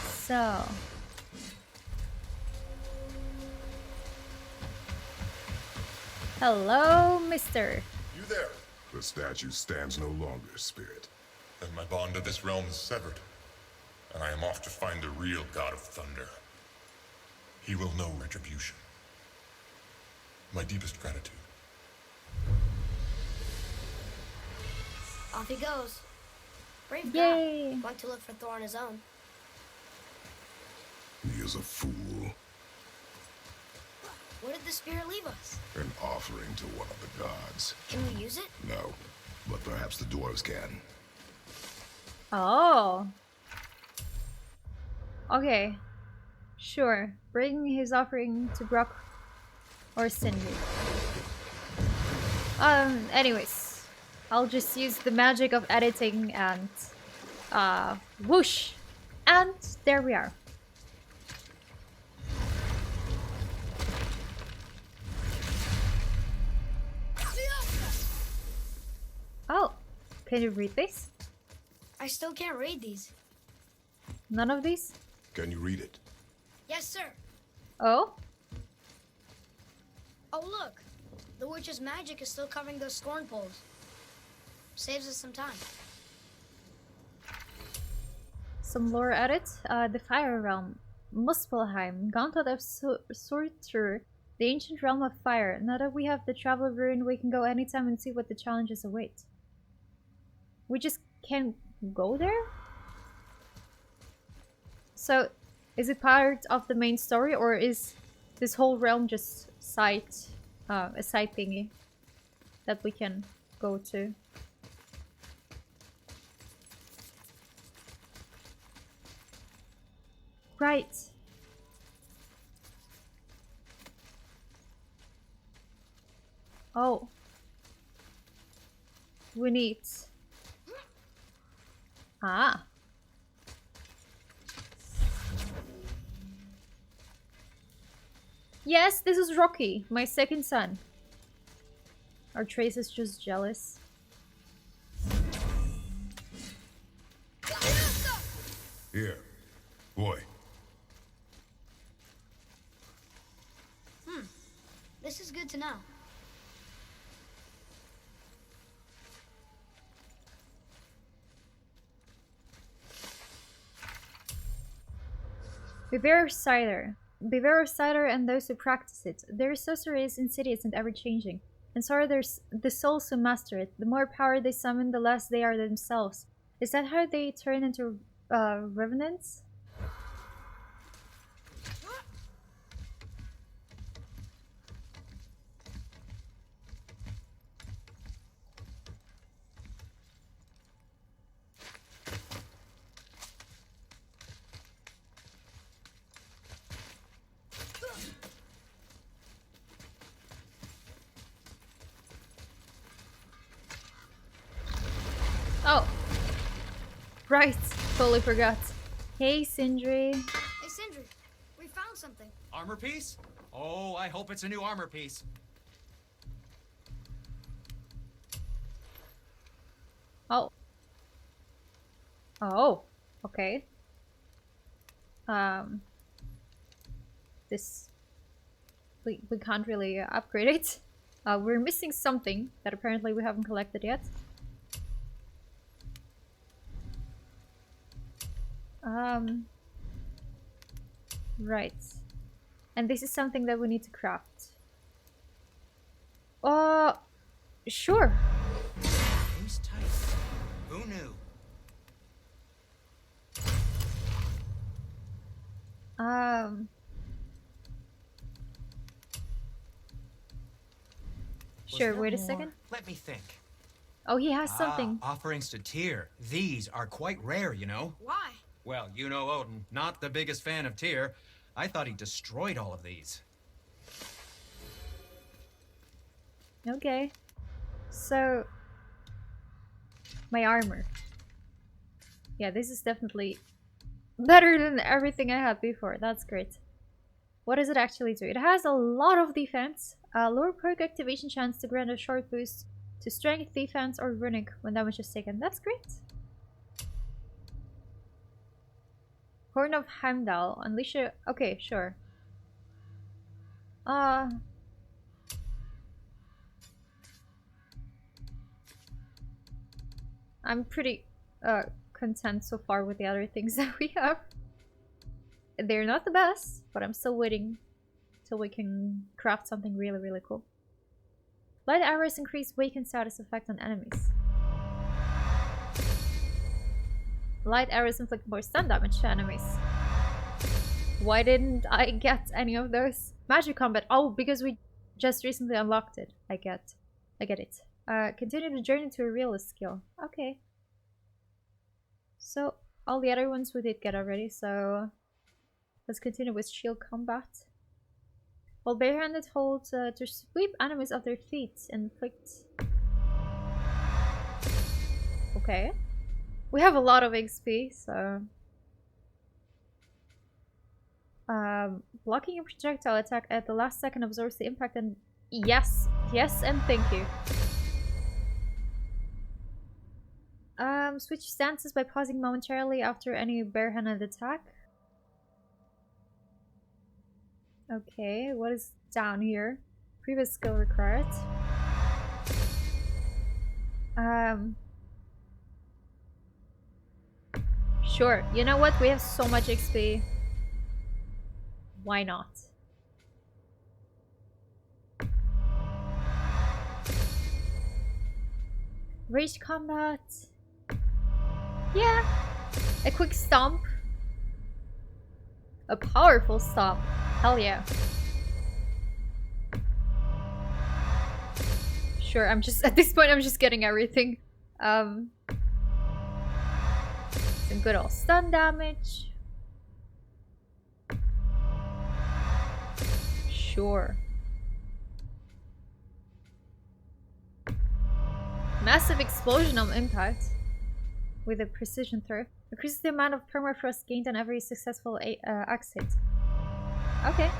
[SPEAKER 1] So... Hello, mister.
[SPEAKER 2] You there?
[SPEAKER 3] The statue stands no longer, Spirit.
[SPEAKER 2] Then my bond to this realm is severed, and I am off to find the real God of Thunder. He will know retribution. My deepest gratitude.
[SPEAKER 4] Off he goes. Brave
[SPEAKER 1] Yay.
[SPEAKER 4] guy. Want to look for Thor on his own.
[SPEAKER 3] He is a fool.
[SPEAKER 4] What did the spirit leave us?
[SPEAKER 3] An offering to one of the gods.
[SPEAKER 4] Can we use it?
[SPEAKER 3] No, but perhaps the dwarves can.
[SPEAKER 1] Oh. Okay. Sure. Bring his offering to Brock or Sindri. Anyways. I'll just use the magic of editing and whoosh. And there we are. Oh, can you read this?
[SPEAKER 4] I still can't read these.
[SPEAKER 1] None of these?
[SPEAKER 3] Can you read it?
[SPEAKER 4] Yes, sir.
[SPEAKER 1] Oh?
[SPEAKER 4] Oh, look. The witch's magic is still covering those scorn poles. Saves us some time.
[SPEAKER 1] Some lore edit. The Fire Realm. Muspelheim. Gauntlet of Surtur. The ancient realm of fire. Now that we have the travel rune, we can go anytime and see what the challenges await. We just can't go there? So, is it part of the main story, or is this whole realm just a side thingy that we can go to? Right. Oh. We need... Ah. Yes, this is Rocky, my second son. Our Trace is just jealous.
[SPEAKER 3] Here, boy.
[SPEAKER 4] This is good to know.
[SPEAKER 1] Beware of cider. Beware of cider and those who practice it. Their sorcery is insidious and ever-changing, and so are the souls who master it. The more power they summon, the less they are themselves. Is that how they turn into revenants? Oh, right, totally forgot. Hey, Sindri.
[SPEAKER 4] Hey, Sindri, we found something.
[SPEAKER 6] Armor piece? Oh, I hope it's a new armor piece.
[SPEAKER 1] Oh. Oh, okay. This... We can't really upgrade it. We're missing something that apparently we haven't collected yet. Right. And this is something that we need to craft. Sure.
[SPEAKER 6] Seems tight. Who knew?
[SPEAKER 1] Sure,
[SPEAKER 6] Was
[SPEAKER 1] wait a
[SPEAKER 6] there
[SPEAKER 1] second.
[SPEAKER 6] more? Let me think.
[SPEAKER 1] Oh, he has something.
[SPEAKER 6] Offerings to Tyr. These are quite rare, you know.
[SPEAKER 4] Why?
[SPEAKER 6] Well, you know Odin, not the biggest fan of Tyr. I thought he destroyed all of these.
[SPEAKER 1] Okay. So, my armor. Yeah, this is definitely better than everything I had before. That's great. What does it actually do? It has a lot of defense. Lower perk activation chance to grant a short boost to strength, defense, or runic when damage is taken. That's great. Horn of Heimdall. Unleash a... Okay, sure. I'm pretty content so far with the other things that we have. They're not the best, but I'm still waiting till we can craft something really, really cool. Light arrows increase weakened status effect on enemies. Light arrows inflict more stun damage to enemies. Why didn't I get any of those? Magic combat. Oh, because we just recently unlocked it. I get it. Continue the journey to a realist skill. Okay. So all the other ones we did get already, so let's continue with shield combat. While barehanded holds to sweep enemies off their feet, inflict... Okay. We have a lot of XP, so... blocking a projectile attack at the last second absorbs the impact and... Yes! Yes and thank you. Switch stances by pausing momentarily after any barehanded attack. Okay, what is down here? Previous skill required. Sure. You know what? We have so much XP. Why not? Rage combat. Yeah. A quick stomp. A powerful stomp. Hell yeah. Sure, I'm just at this point I'm just getting everything. Some good old stun damage. Sure. Massive explosion on impact with a precision throw. Increases the amount of permafrost gained on every successful axe hit. Okay.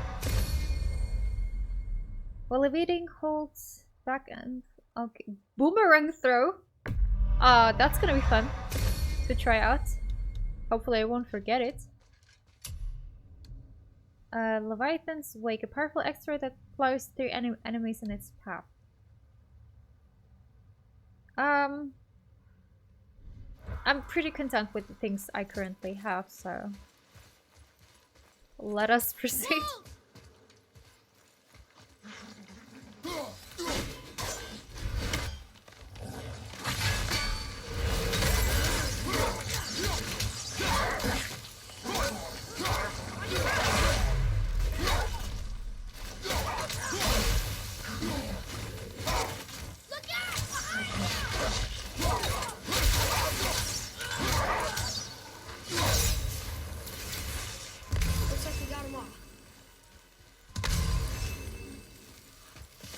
[SPEAKER 1] While evading, holds back and... Okay. Boomerang throw. That's gonna be fun to try out. Hopefully I won't forget it. Leviathan's Wake. A powerful extra that plows through enemies in its path. I'm pretty content with the things I currently have, so... Let us proceed.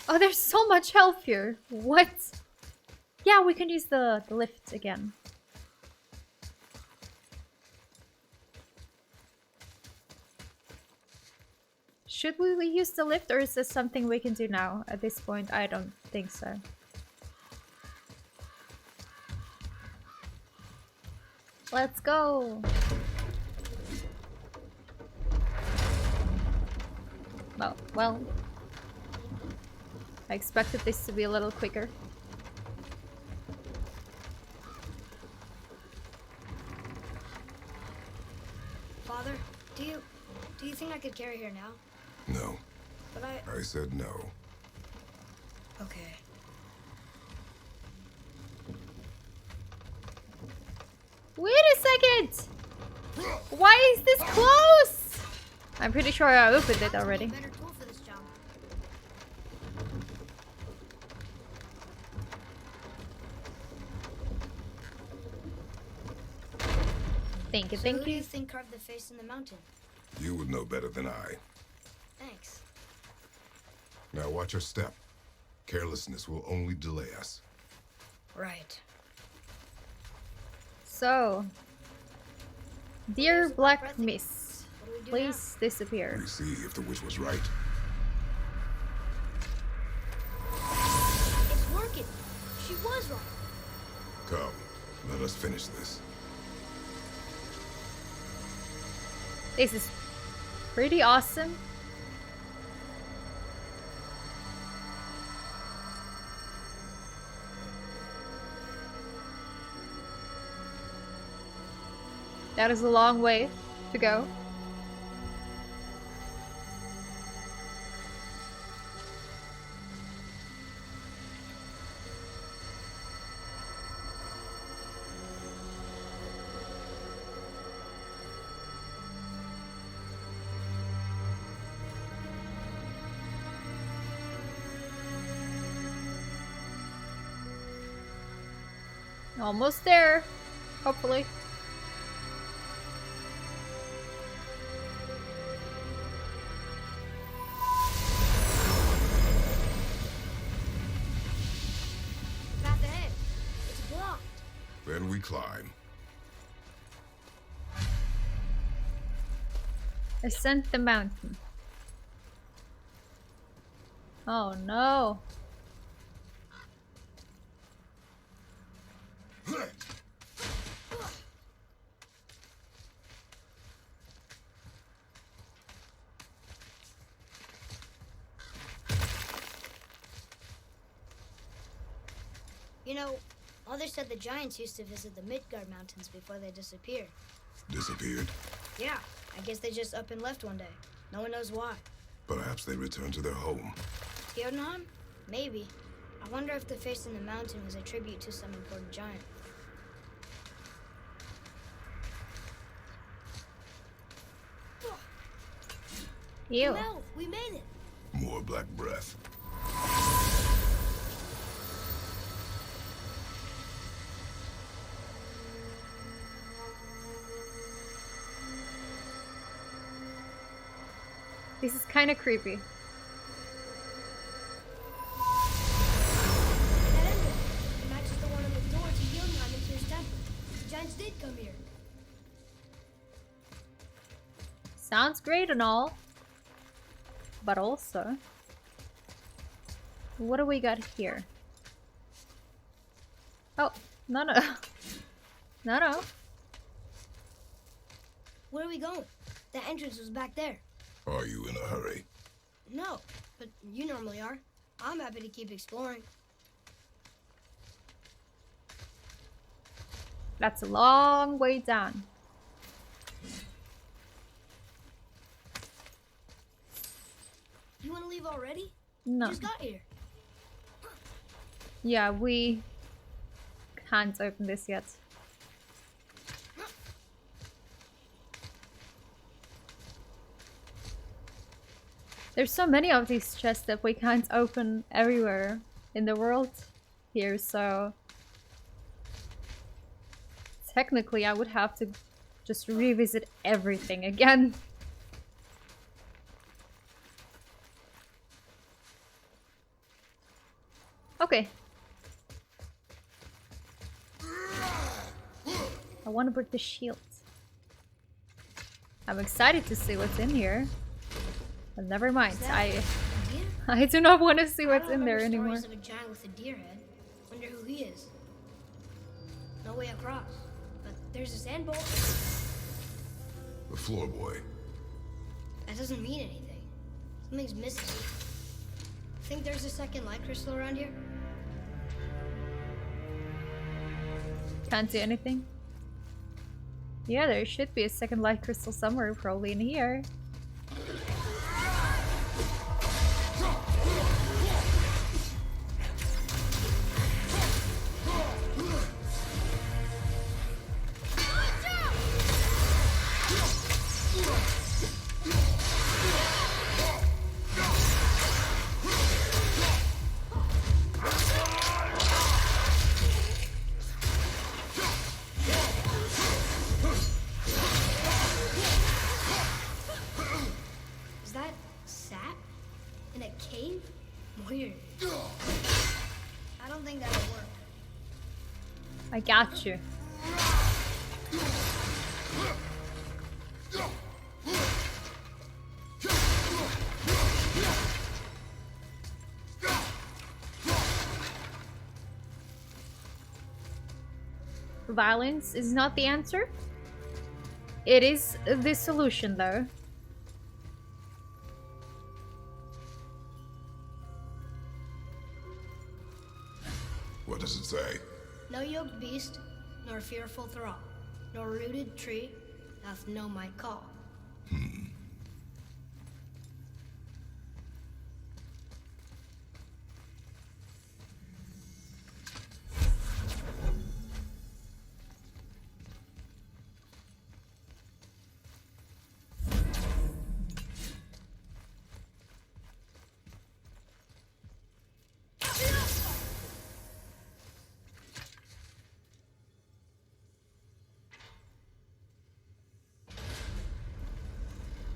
[SPEAKER 1] Oh, there's so much health here. What? Yeah, we can use the lift again. Should we use the lift, or is this something we can do now? At this point, I don't think so. Let's go! Well... I expected this to be a little quicker.
[SPEAKER 4] Father, do you think I could carry her now?
[SPEAKER 3] No.
[SPEAKER 4] But
[SPEAKER 3] I said no.
[SPEAKER 4] Okay.
[SPEAKER 1] Wait a second! Why is this close? I'm pretty sure I opened it already.
[SPEAKER 4] Better tool for this job.
[SPEAKER 1] Thank you,
[SPEAKER 4] So
[SPEAKER 1] thank
[SPEAKER 4] who do
[SPEAKER 1] you.
[SPEAKER 4] you think carved the face in the mountain?
[SPEAKER 3] You would know better than I.
[SPEAKER 4] Thanks.
[SPEAKER 3] Now watch your step. Carelessness will only delay us.
[SPEAKER 4] Right.
[SPEAKER 1] So, dear
[SPEAKER 4] there's the
[SPEAKER 1] Black
[SPEAKER 4] breath again.
[SPEAKER 1] Mist,
[SPEAKER 4] What do we do
[SPEAKER 1] please disappear.
[SPEAKER 3] We see if the witch was right.
[SPEAKER 4] It's working. She was right.
[SPEAKER 3] Come, let us finish this.
[SPEAKER 1] This is pretty awesome. That is a long way to go. Almost there, hopefully.
[SPEAKER 4] Path ahead. It's blocked.
[SPEAKER 3] Then we climb.
[SPEAKER 1] Ascend the mountain. Oh no.
[SPEAKER 4] You know, Mother said the giants used to visit the Midgard Mountains before they disappeared.
[SPEAKER 3] Disappeared.
[SPEAKER 4] Yeah, I guess they just up and left one day. No one knows why.
[SPEAKER 3] Perhaps they returned to their home.
[SPEAKER 4] Jotunheim? Maybe. I wonder if the face in the mountain was a tribute to some important giant.
[SPEAKER 1] Ew.
[SPEAKER 4] No, we made it.
[SPEAKER 3] More black breath.
[SPEAKER 1] This is kind of creepy.
[SPEAKER 4] That ended. It matches the one on the door to Jotunheim and Tyr's temple. The giants did come here.
[SPEAKER 1] Sounds great and all. But also, what do we got here? Oh, no. No.
[SPEAKER 4] Where are we going? The entrance was back there.
[SPEAKER 3] Are you in a hurry?
[SPEAKER 4] No, but you normally are. I'm happy to keep exploring.
[SPEAKER 1] That's a long way down.
[SPEAKER 4] You want to leave already?
[SPEAKER 1] No.
[SPEAKER 4] Just got here.
[SPEAKER 1] Yeah, we can't open this yet. There's so many of these chests that we can't open everywhere in the world here, so technically I would have to just revisit everything again. Okay. I want to break the shield. I'm excited to see what's in here. But never mind. I do not want to see what's in there anymore.
[SPEAKER 4] Of a giant with a deer head. Wonder who he is. No way across. But there's a sand bowl.
[SPEAKER 3] The floor boy.
[SPEAKER 4] That doesn't mean anything. Something's missing. Think there's a second light crystal around here?
[SPEAKER 1] Can't see anything. Yeah, there should be a second light crystal somewhere, probably in here. I got you. Violence is not the answer. It is the solution, though.
[SPEAKER 3] What does it say?
[SPEAKER 4] No yoked beast, nor fearful thrall, nor rooted tree doth know my call.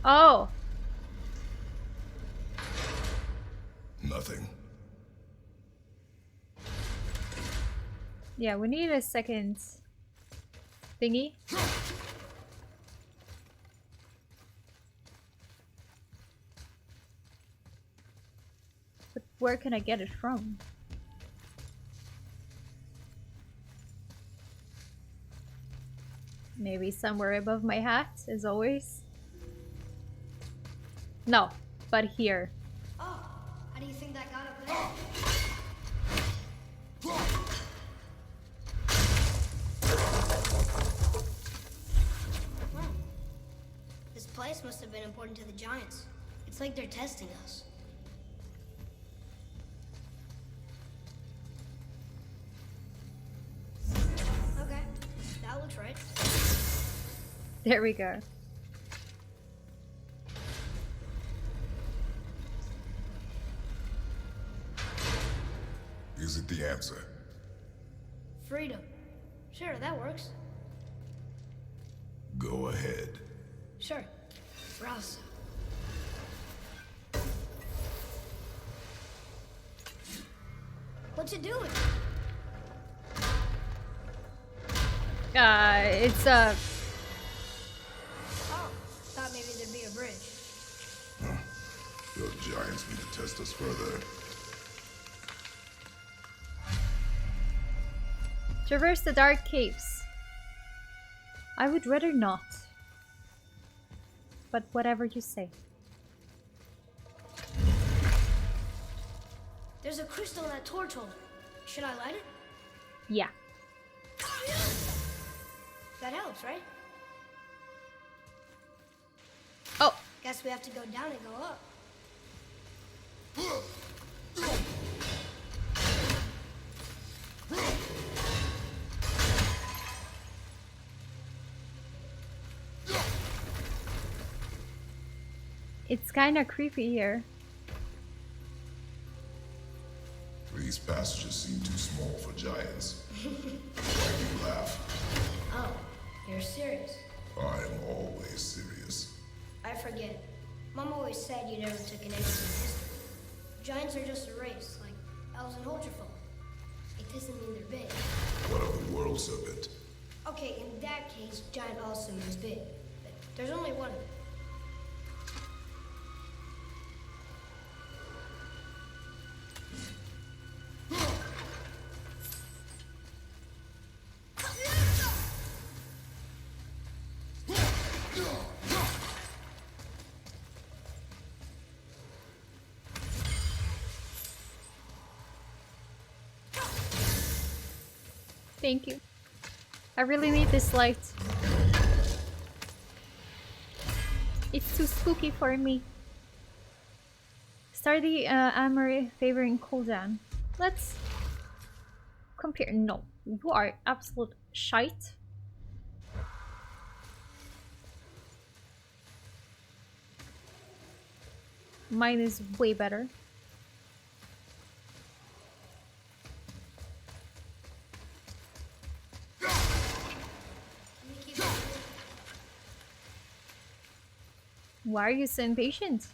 [SPEAKER 1] Oh,
[SPEAKER 3] Nothing.
[SPEAKER 1] yeah, we need a second thingy. But where can I get it from? Maybe somewhere above my hat, as always. No, but here.
[SPEAKER 4] Oh, how do you think that got up there? Well, this place must have been important to the giants. It's like they're testing us. Okay, that looks right.
[SPEAKER 1] There we go.
[SPEAKER 3] Is it the answer?
[SPEAKER 4] Freedom. Sure, that works.
[SPEAKER 3] Go ahead.
[SPEAKER 4] Sure. Browse. What you doing?
[SPEAKER 1] It's
[SPEAKER 4] Oh, thought maybe there'd be a bridge.
[SPEAKER 3] Those giants need to test us further.
[SPEAKER 1] traverse the dark caves. I would rather not. But whatever you say.
[SPEAKER 4] There's a crystal in that torch holder. Should I light it?
[SPEAKER 1] Yeah.
[SPEAKER 4] That helps, right?
[SPEAKER 1] Oh,
[SPEAKER 4] Guess we have to go down and go up.
[SPEAKER 1] it's kinda creepy here.
[SPEAKER 3] These passages seem too small for giants. Why do you laugh?
[SPEAKER 4] Oh, you're serious.
[SPEAKER 3] I am always serious.
[SPEAKER 4] I forget. Mom always said you never took an interest in history. Giants are just a race, like elves and Holgerfolk. It doesn't mean they're big.
[SPEAKER 3] What of the world serpent?
[SPEAKER 4] Okay, in that case, giant also means big. But there's only one of them.
[SPEAKER 1] Thank you. I really need this light. It's too spooky for me. Start the AIMO favoring cooldown. Let's compare. No, you are absolute shite. Mine is way better. Why are you so impatient?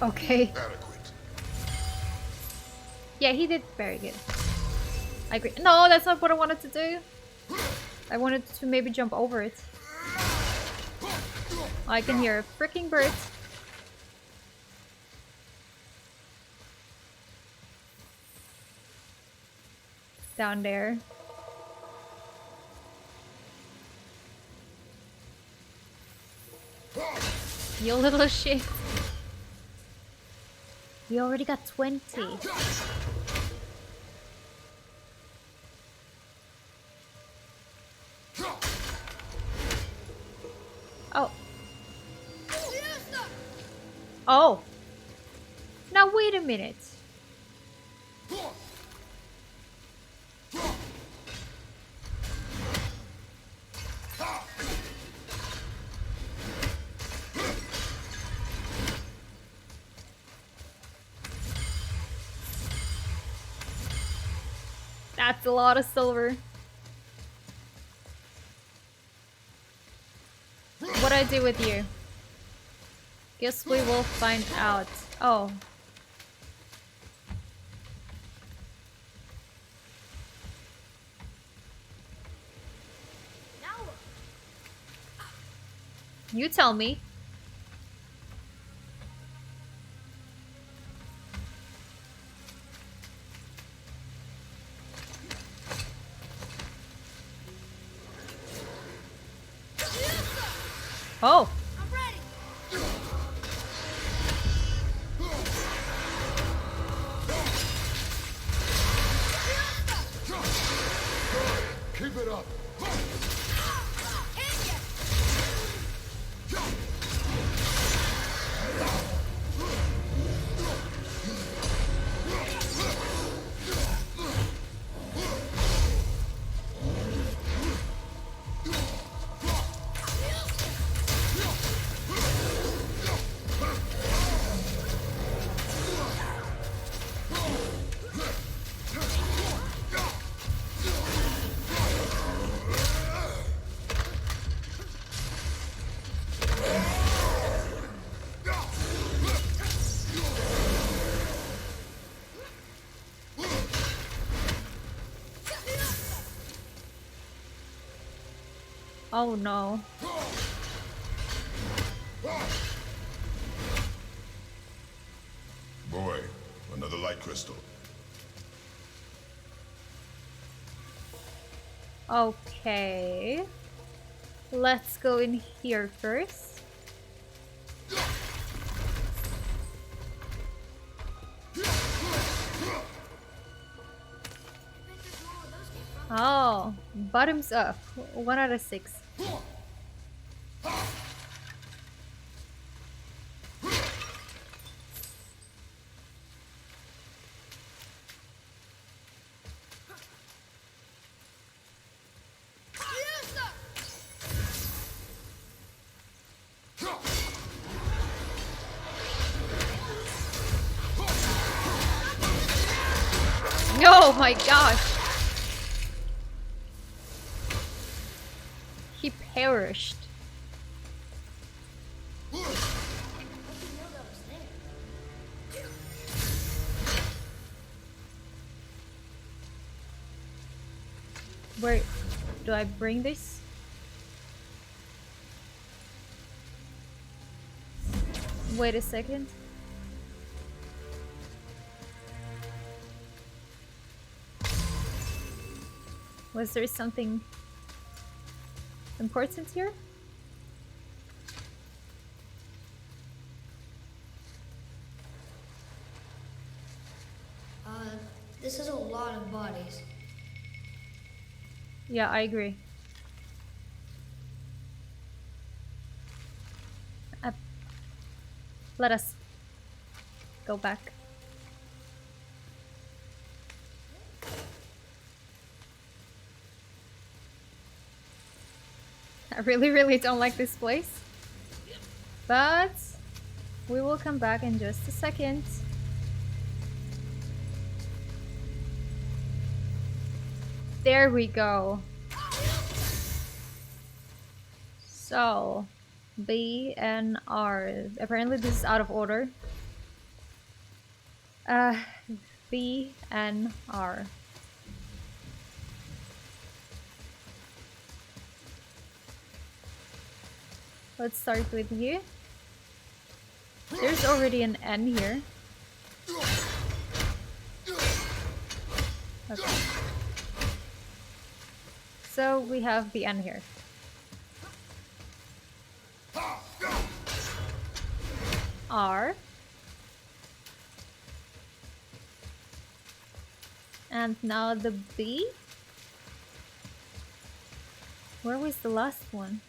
[SPEAKER 1] Okay.
[SPEAKER 3] Adequate.
[SPEAKER 1] Yeah, he did very good. I agree. No, that's not what I wanted to do. I wanted to maybe jump over it. I can hear a freaking bird. Down there. You little shit. We already got 20. Oh. Oh. Now wait a minute. That's a lot of silver. What I do with you? Guess we will find out. Oh. You tell me. Oh.
[SPEAKER 4] I'm ready.
[SPEAKER 3] Keep it up.
[SPEAKER 1] Oh no.
[SPEAKER 3] Boy, another light crystal.
[SPEAKER 1] Okay. Let's go in here first. Oh, bottoms up. 1 out of 6. Oh my gosh. He perished. Where do I bring this? Wait a second. Was there something important here?
[SPEAKER 4] This is a lot of bodies.
[SPEAKER 1] Yeah, I agree. Let us go back. I really don't like this place. But we will come back in just a second. There we go. So, B and R. Apparently this is out of order. V and R. Let's start with you. There's already an N here. Okay. So we have the N here. R. And now the B. Where was the last one?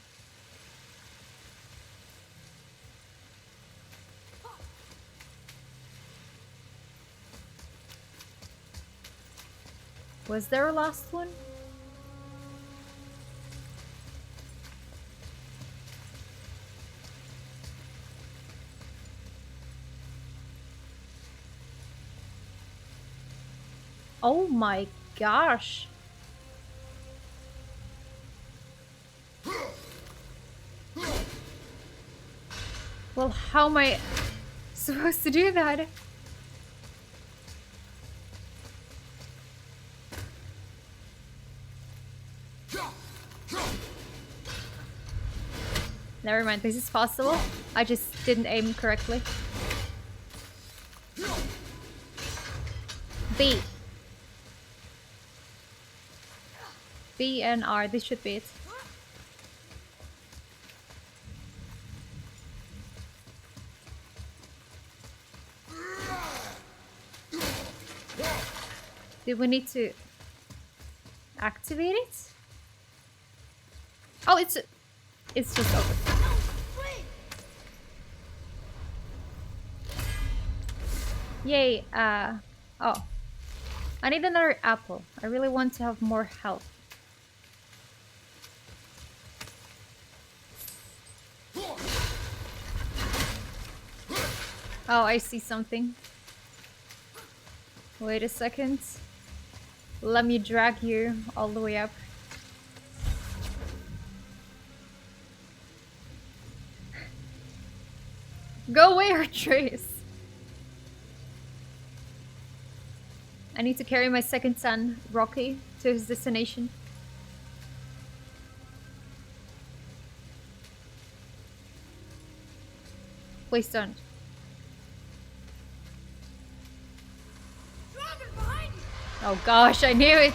[SPEAKER 1] Was there a last one? Oh my gosh. Well, how am I supposed to do that? Never mind, this is possible. I just didn't aim correctly. B. B and R, this should be it. Do we need to activate it? Oh, it's just open. Yay, oh. I need another apple. I really want to have more health. Oh, I see something. Wait a second. Let me drag you all the way up. Go away, Artrace! I need to carry my second son, Rocky, to his destination. Please don't. Oh gosh, I knew it!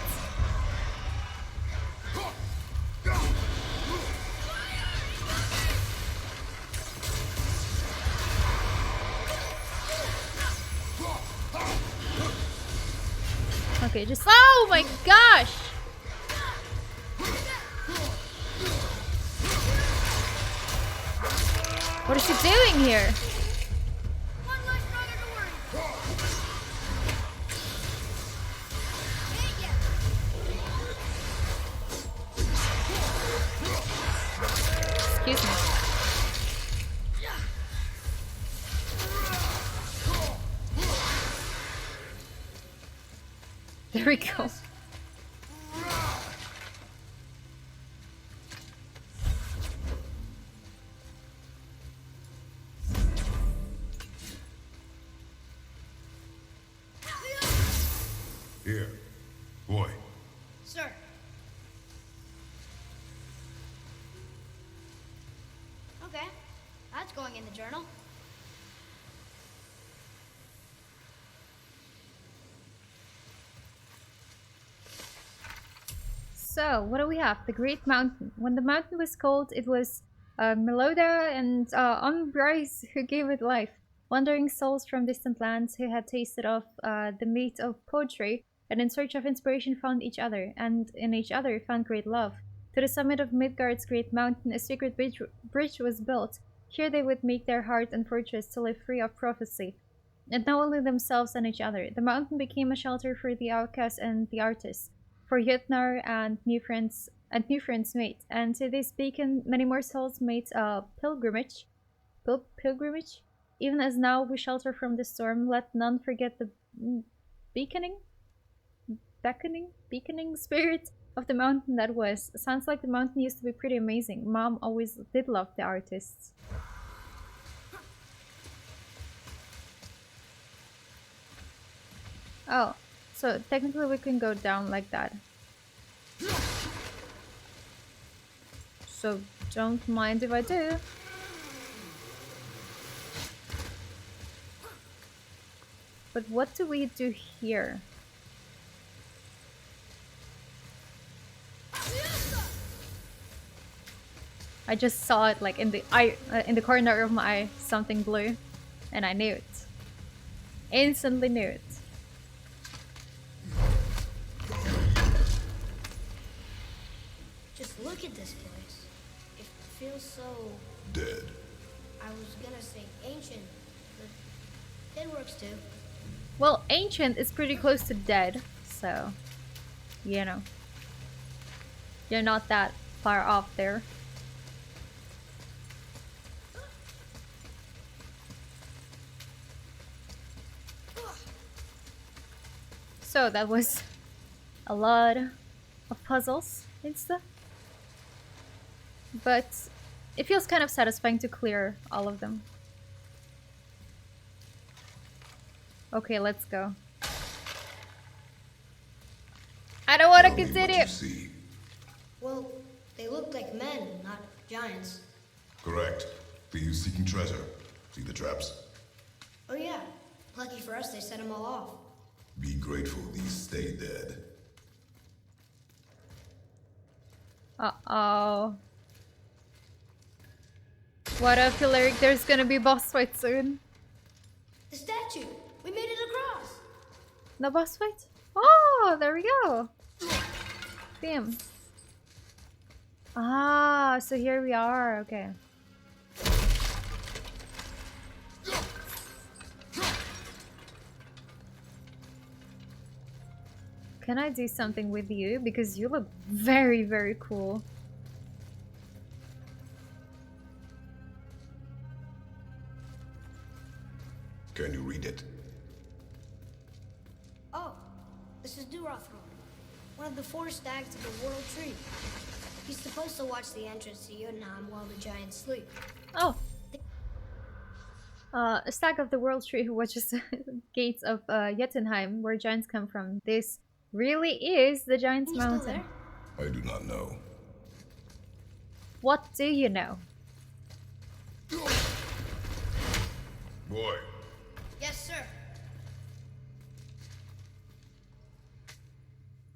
[SPEAKER 1] Okay, just— oh my gosh! What is she doing here? Excuse me. There we go.
[SPEAKER 3] Here, boy.
[SPEAKER 4] Sir. Okay, that's going in the journal.
[SPEAKER 1] So, what do we have? The Great Mountain. When the mountain was cold, it was Meloda and Umbrise who gave it life. Wandering souls from distant lands who had tasted of the meat of poetry and in search of inspiration found each other, and in each other found great love. To the summit of Midgard's great mountain, a secret bridge was built. Here they would make their heart and fortress to live free of prophecy, and not only themselves and each other. The mountain became a shelter for the outcasts and the artists, for Jötnar and new friends mate. And to this beacon, many more souls made a pilgrimage. Pilgrimage. Even as now we shelter from the storm, let none forget the beckoning spirit of the mountain that was. Sounds like the mountain used to be pretty amazing. Mom always did love the artists. Oh, so technically we can go down like that. So don't mind if I do. But what do we do here? I just saw it like in the eye, in the corner of my eye, something blue, and I knew it. Instantly knew it.
[SPEAKER 4] Just look at this place. It feels so...
[SPEAKER 3] Dead.
[SPEAKER 4] I was gonna say ancient, but it works too.
[SPEAKER 1] Well, ancient is pretty close to dead, so, you know. You're not that far off there. So that was a lot of puzzles and stuff. But it feels kind of satisfying to clear all of them. Okay, let's go. I don't want to
[SPEAKER 3] Tell me what
[SPEAKER 1] continue.
[SPEAKER 3] you see.
[SPEAKER 4] Well, they look like men, not giants.
[SPEAKER 3] Correct. Thieves seeking treasure. See the traps?
[SPEAKER 4] Oh yeah, lucky for us they set them all off.
[SPEAKER 3] Be grateful these stay dead.
[SPEAKER 1] Uh-oh. What up, Hilaric? There's gonna be boss fight soon.
[SPEAKER 4] The statue! We made it across!
[SPEAKER 1] No boss fight? Oh, there we go. Damn. Ah, so here we are. Okay. Can I do something with you? Because you look very, very cool.
[SPEAKER 3] Can you read it?
[SPEAKER 4] Oh, this is Durothor, one of the 4 stags of the World Tree. He's supposed to watch the entrance to Jotunheim while the giants sleep.
[SPEAKER 1] Oh. A stag of the World Tree who watches the gates of Jotunheim, where giants come from. This really is the Giant's
[SPEAKER 4] You still
[SPEAKER 1] Mountain.
[SPEAKER 4] there?
[SPEAKER 3] I do not know.
[SPEAKER 1] What do you know?
[SPEAKER 3] Boy,
[SPEAKER 4] Yes, sir.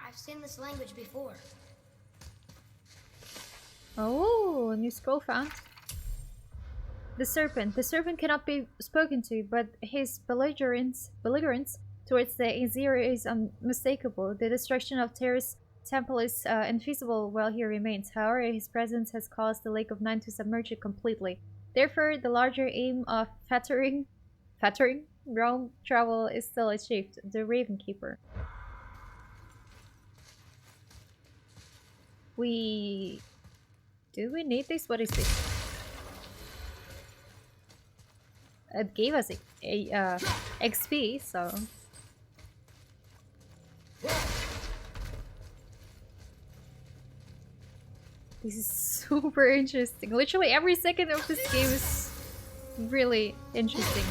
[SPEAKER 4] I've seen this language before.
[SPEAKER 1] Oh, a new scroll found. The serpent. The serpent cannot be spoken to, but his belligerence towards the Aesir is unmistakable. The destruction of Terra's temple is infeasible while he remains. However, his presence has caused the Lake of Nine to submerge it completely. Therefore, the larger aim of fettering realm travel is still achieved. The Raven Keeper. Do we need this? What is this? It gave us a XP, so... This is super interesting. Literally every second of this game is really interesting.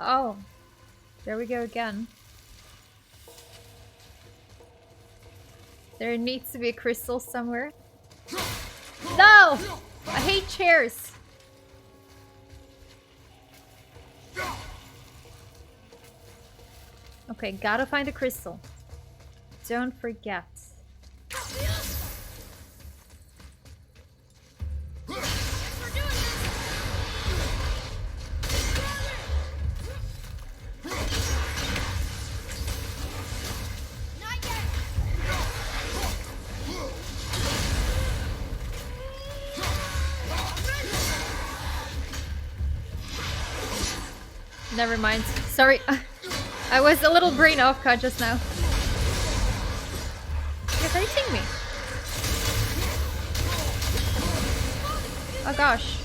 [SPEAKER 1] Oh, there we go again. There needs to be a crystal somewhere. No! I hate chairs! Okay, gotta find a crystal. Don't forget. Never mind. Sorry. I was a little brain off cut just now. You're hurting me. Oh gosh.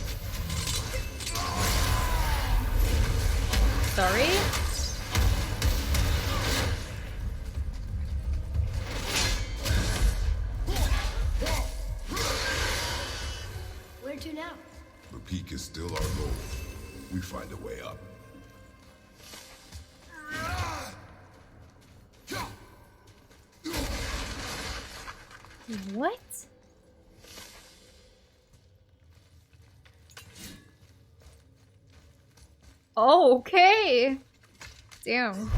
[SPEAKER 1] Sorry.
[SPEAKER 4] Where to now?
[SPEAKER 3] The peak is still our goal. We find a way up.
[SPEAKER 1] What? Oh, okay. Damn.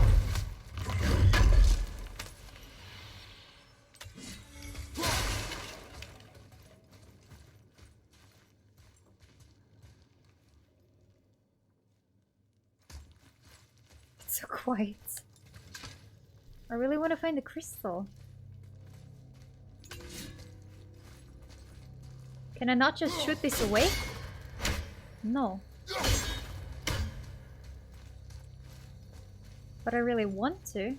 [SPEAKER 1] It's so quiet. I really want to find the crystal. Can I not just shoot this away? No. But I really want to.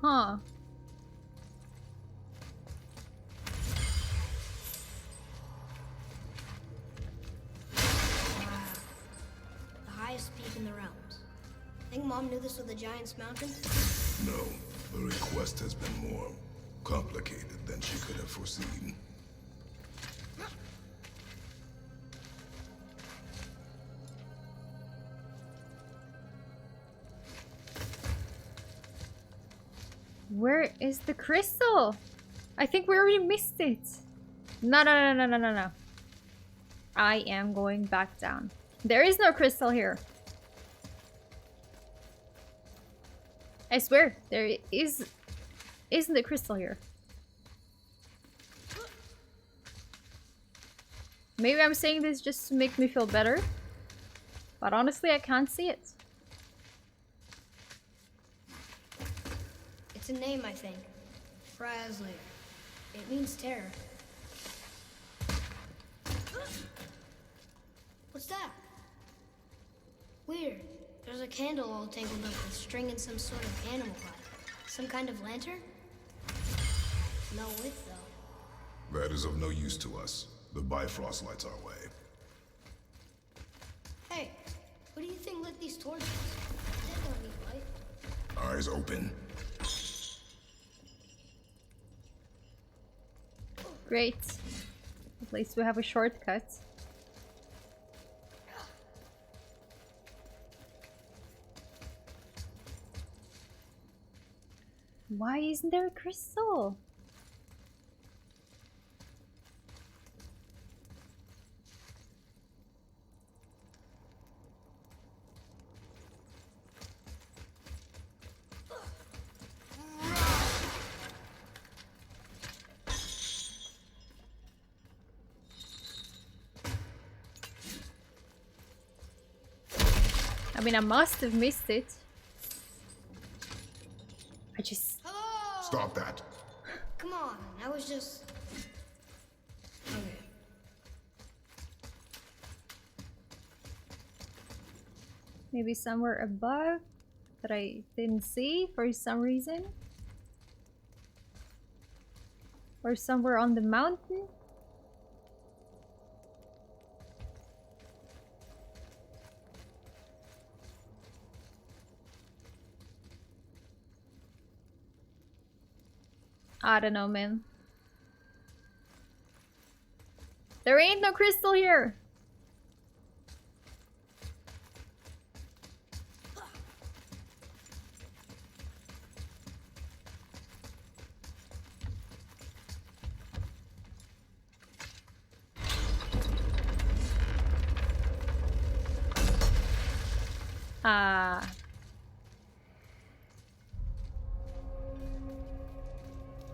[SPEAKER 1] Huh.
[SPEAKER 4] The highest peak in the realms. Think Mom knew this was the Giant's Mountain?
[SPEAKER 3] No, the request has been more complicated than she could have foreseen.
[SPEAKER 1] Where is the crystal? I think we already missed it. No. I am going back down. There is no crystal here. I swear, there isn't a crystal here. Maybe I'm saying this just to make me feel better. But honestly, I can't see it.
[SPEAKER 4] It's a name, I think. Frasley. It means terror. What's that? Weird. There's a candle all tangled up with string and some sort of animal body. Some kind of lantern? No wick, though.
[SPEAKER 3] That is of no use to us. The Bifrost lights our way.
[SPEAKER 4] Hey, what do you think lit these torches? They don't need light.
[SPEAKER 3] Eyes open.
[SPEAKER 1] Great. At least we have a shortcut. Why isn't there a crystal? I mean, I must have missed it. I just...
[SPEAKER 4] Hello!
[SPEAKER 3] Stop that.
[SPEAKER 4] Come on, I was just... Okay.
[SPEAKER 1] Maybe somewhere above that I didn't see for some reason. Or somewhere on the mountain. I don't know, man. There ain't no crystal here.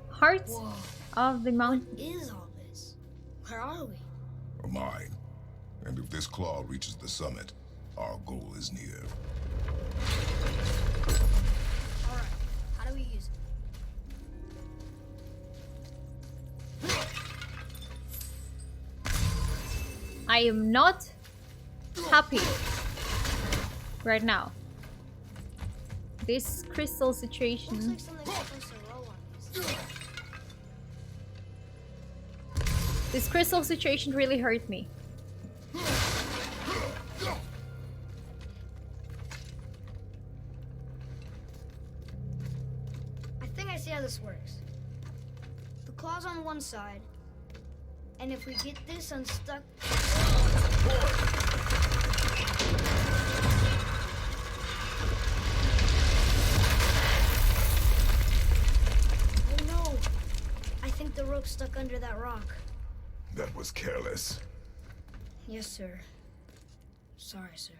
[SPEAKER 1] Heart
[SPEAKER 4] Whoa.
[SPEAKER 1] of the mountain.
[SPEAKER 4] What is all this? Where are we?
[SPEAKER 3] A mine. And if this claw reaches the summit, our goal is near.
[SPEAKER 4] Alright, how do we use it?
[SPEAKER 1] I am not happy right now. This crystal
[SPEAKER 4] Looks
[SPEAKER 1] situation.
[SPEAKER 4] like something's supposed to roll on these.
[SPEAKER 1] This crystal situation really hurt me.
[SPEAKER 4] I think I see how this works. The claw's on one side, and if we get this unstuck... Oh no! I think the rope's stuck under that rock.
[SPEAKER 3] That was careless.
[SPEAKER 4] Yes, sir. Sorry, sir.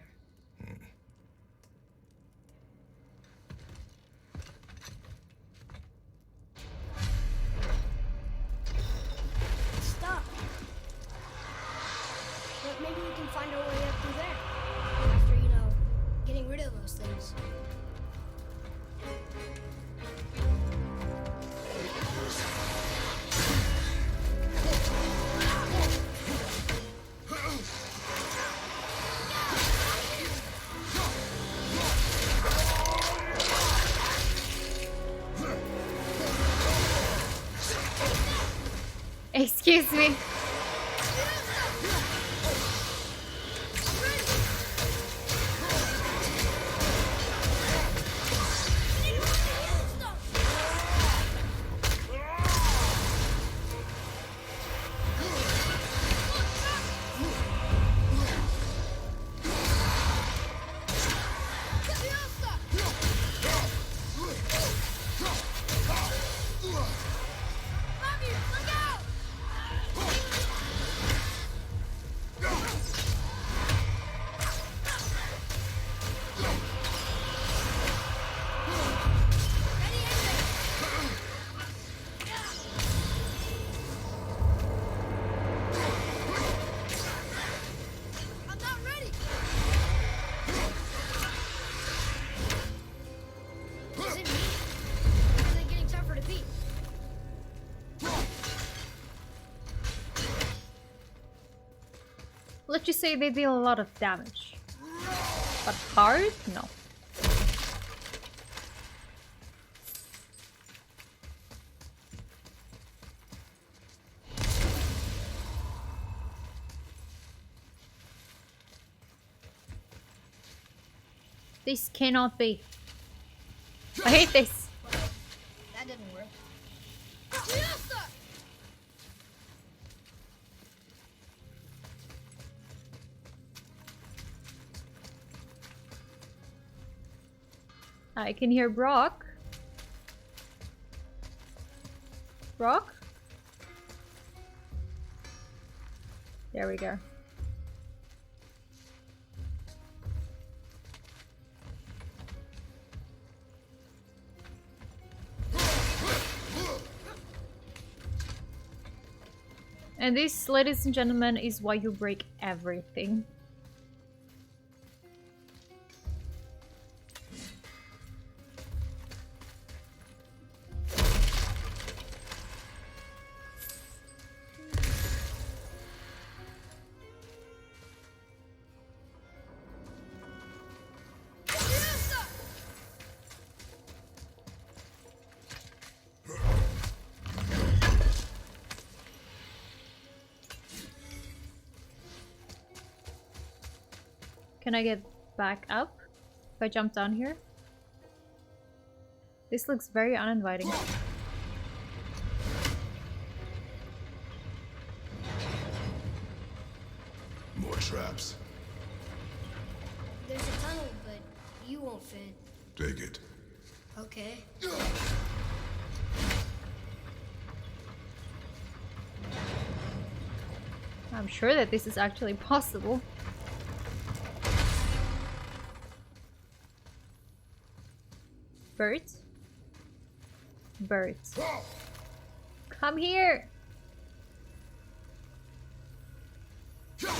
[SPEAKER 4] It's stuck. But maybe we can find our way up through there. After, you know, getting rid of those things.
[SPEAKER 1] Excuse me. Let's just say they deal a lot of damage. But hard? No. This cannot be. I hate this.
[SPEAKER 4] That didn't work.
[SPEAKER 1] I can hear Brock. Brock? There we go. And this, ladies and gentlemen, is why you break everything. Can I get back up if I jump down here? This looks very uninviting.
[SPEAKER 3] More traps.
[SPEAKER 4] There's a tunnel, but you won't fit.
[SPEAKER 3] Take it.
[SPEAKER 4] Okay.
[SPEAKER 1] I'm sure that this is actually possible. Bird? Bird. Come here! Damn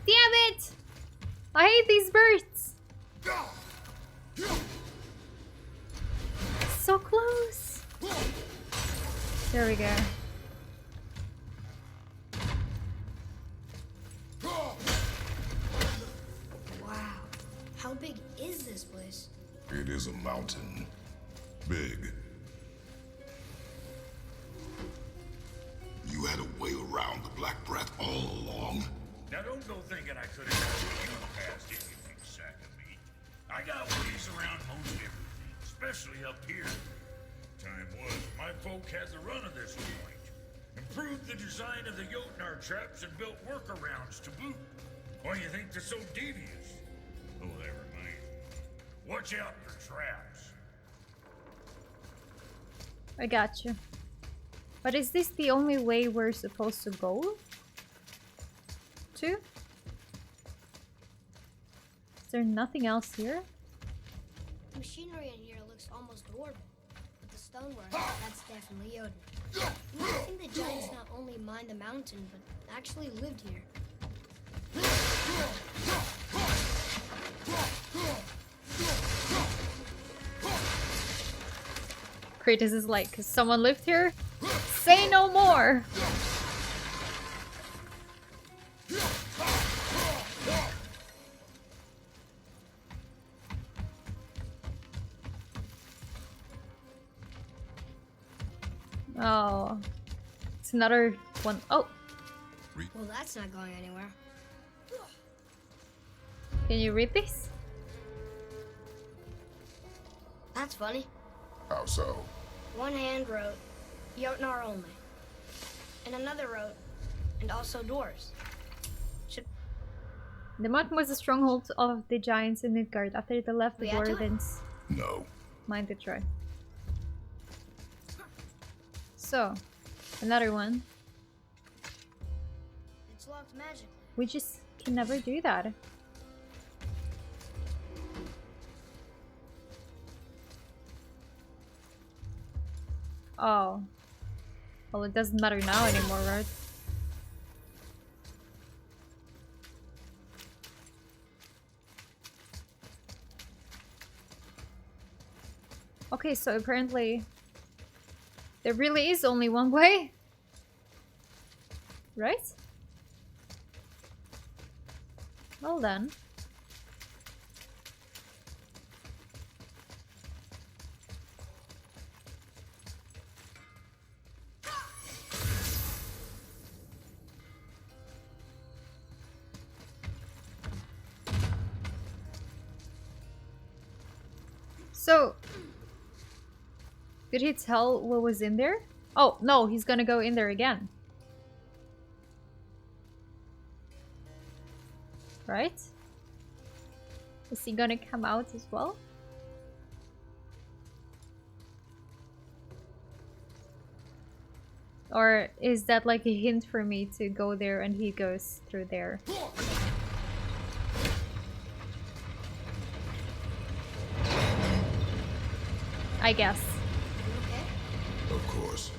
[SPEAKER 1] it! I hate these birds! So close! There we go.
[SPEAKER 4] this place?
[SPEAKER 3] It is a mountain. Big. You had a way around the Black Breath all along?
[SPEAKER 5] Now don't go thinking I could have got you past anything, sack of meat. I got ways around most everything, especially up here. Time was, my folk had the run of this joint. Improved the design of the Jotnar traps and built workarounds to boot. Why you think they're so devious? Oh, that reminds me. Watch out for traps.
[SPEAKER 1] I got you. But is this the only way we're supposed to go? To? Is there nothing else here?
[SPEAKER 4] The machinery in here looks almost dwarven. But the stonework, that's definitely Jotnar. I think the giants not only mined the mountain, but actually lived here.
[SPEAKER 1] Kratos is like, someone lived here? Say no more! Oh, it's another one. Oh,
[SPEAKER 4] Well, that's not going anywhere.
[SPEAKER 1] can you read this?
[SPEAKER 4] That's funny.
[SPEAKER 3] How so?
[SPEAKER 4] One hand wrote, Jotnar only. And another wrote, and also doors. Should
[SPEAKER 1] The mountain was the stronghold of the giants in Midgard. After they left, the
[SPEAKER 4] We had to?
[SPEAKER 1] Dwarvens
[SPEAKER 3] No.
[SPEAKER 1] mined the tribe. So, another one.
[SPEAKER 4] it's locked magically.
[SPEAKER 1] We just can never do that. Oh. Well, it doesn't matter now anymore, right? Okay, so apparently there really is only one way. Right? Well then. So, did he tell what was in there? Oh, no, he's gonna go in there again. Right? Is he gonna come out as well? Or is that like a hint for me to go there and he goes through there? I guess.
[SPEAKER 4] Okay?
[SPEAKER 3] Of course.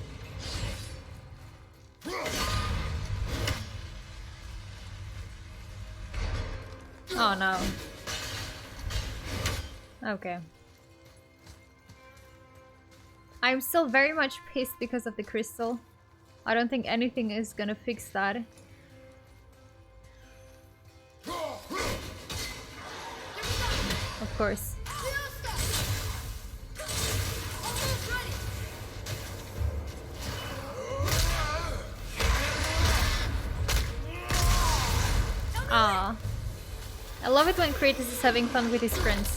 [SPEAKER 1] Oh no. Okay. I'm still very much pissed because of the crystal. I don't think anything is gonna fix that. Of course. Ah, I love it when Kratos is having fun with his friends.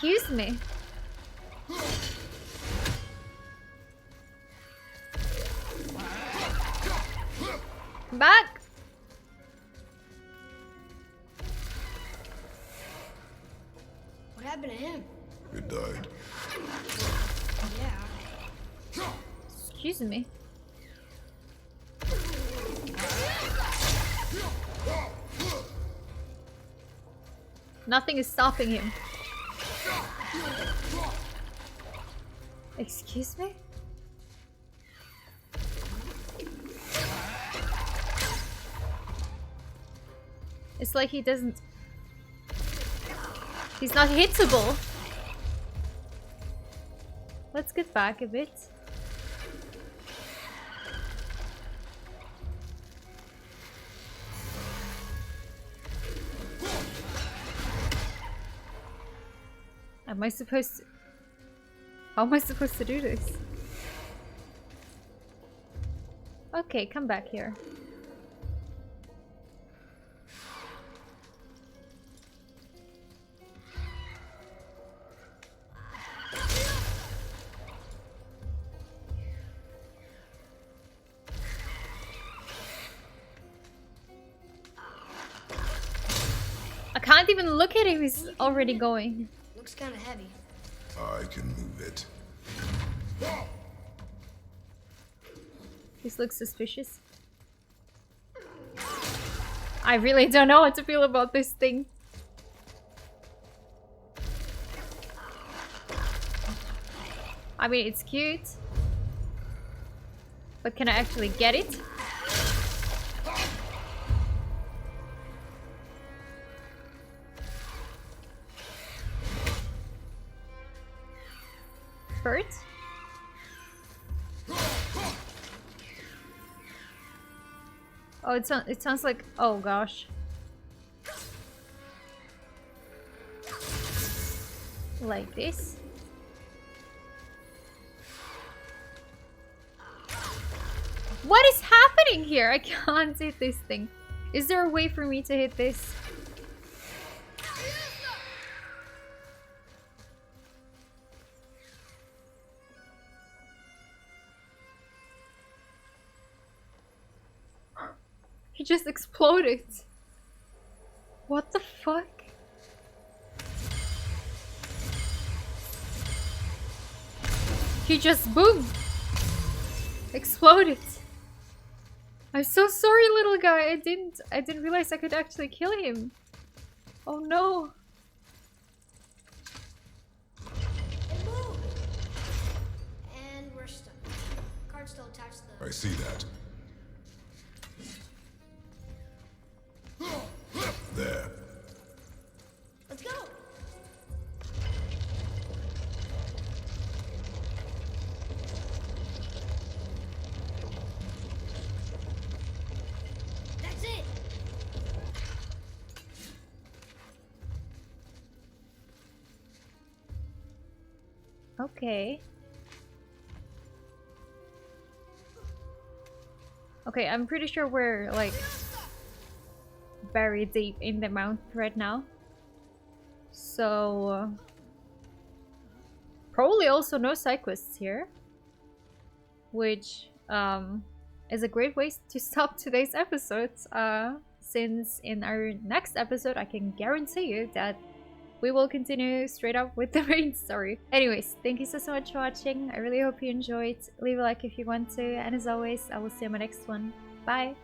[SPEAKER 1] Excuse me. Back.
[SPEAKER 4] What happened to him?
[SPEAKER 3] It died.
[SPEAKER 4] Yeah.
[SPEAKER 1] Excuse me. Nothing is stopping him. Excuse me? It's like he doesn't... He's not hittable. Let's get back a bit. Am I supposed to... How am I supposed to do this? Okay, come back here. I can't even look at him, he's already going.
[SPEAKER 4] Looks kind of heavy.
[SPEAKER 3] I can move it.
[SPEAKER 1] This looks suspicious. I really don't know what to feel about this thing. I mean, it's cute. But can I actually get it? Bert? Oh, it sounds like... Oh, gosh. Like this. What is happening here? I can't hit this thing. Is there a way for me to hit this? He just exploded. What the fuck? He just boom exploded. I'm so sorry, little guy. I didn't realize I could actually kill him. Oh no.
[SPEAKER 4] It moved. And we're stuck. Card's still attached to the...
[SPEAKER 3] I see that. There.
[SPEAKER 4] Let's go. That's it.
[SPEAKER 1] Okay. Okay, I'm pretty sure we're like very deep in the mountain right now. So probably also no side quests here, which is a great way to stop today's episode, since in our next episode I can guarantee you that we will continue straight up with the main story. Anyways, thank you so much for watching. I really hope you enjoyed. Leave a like if you want to, and as always, I will see you in my next one. Bye!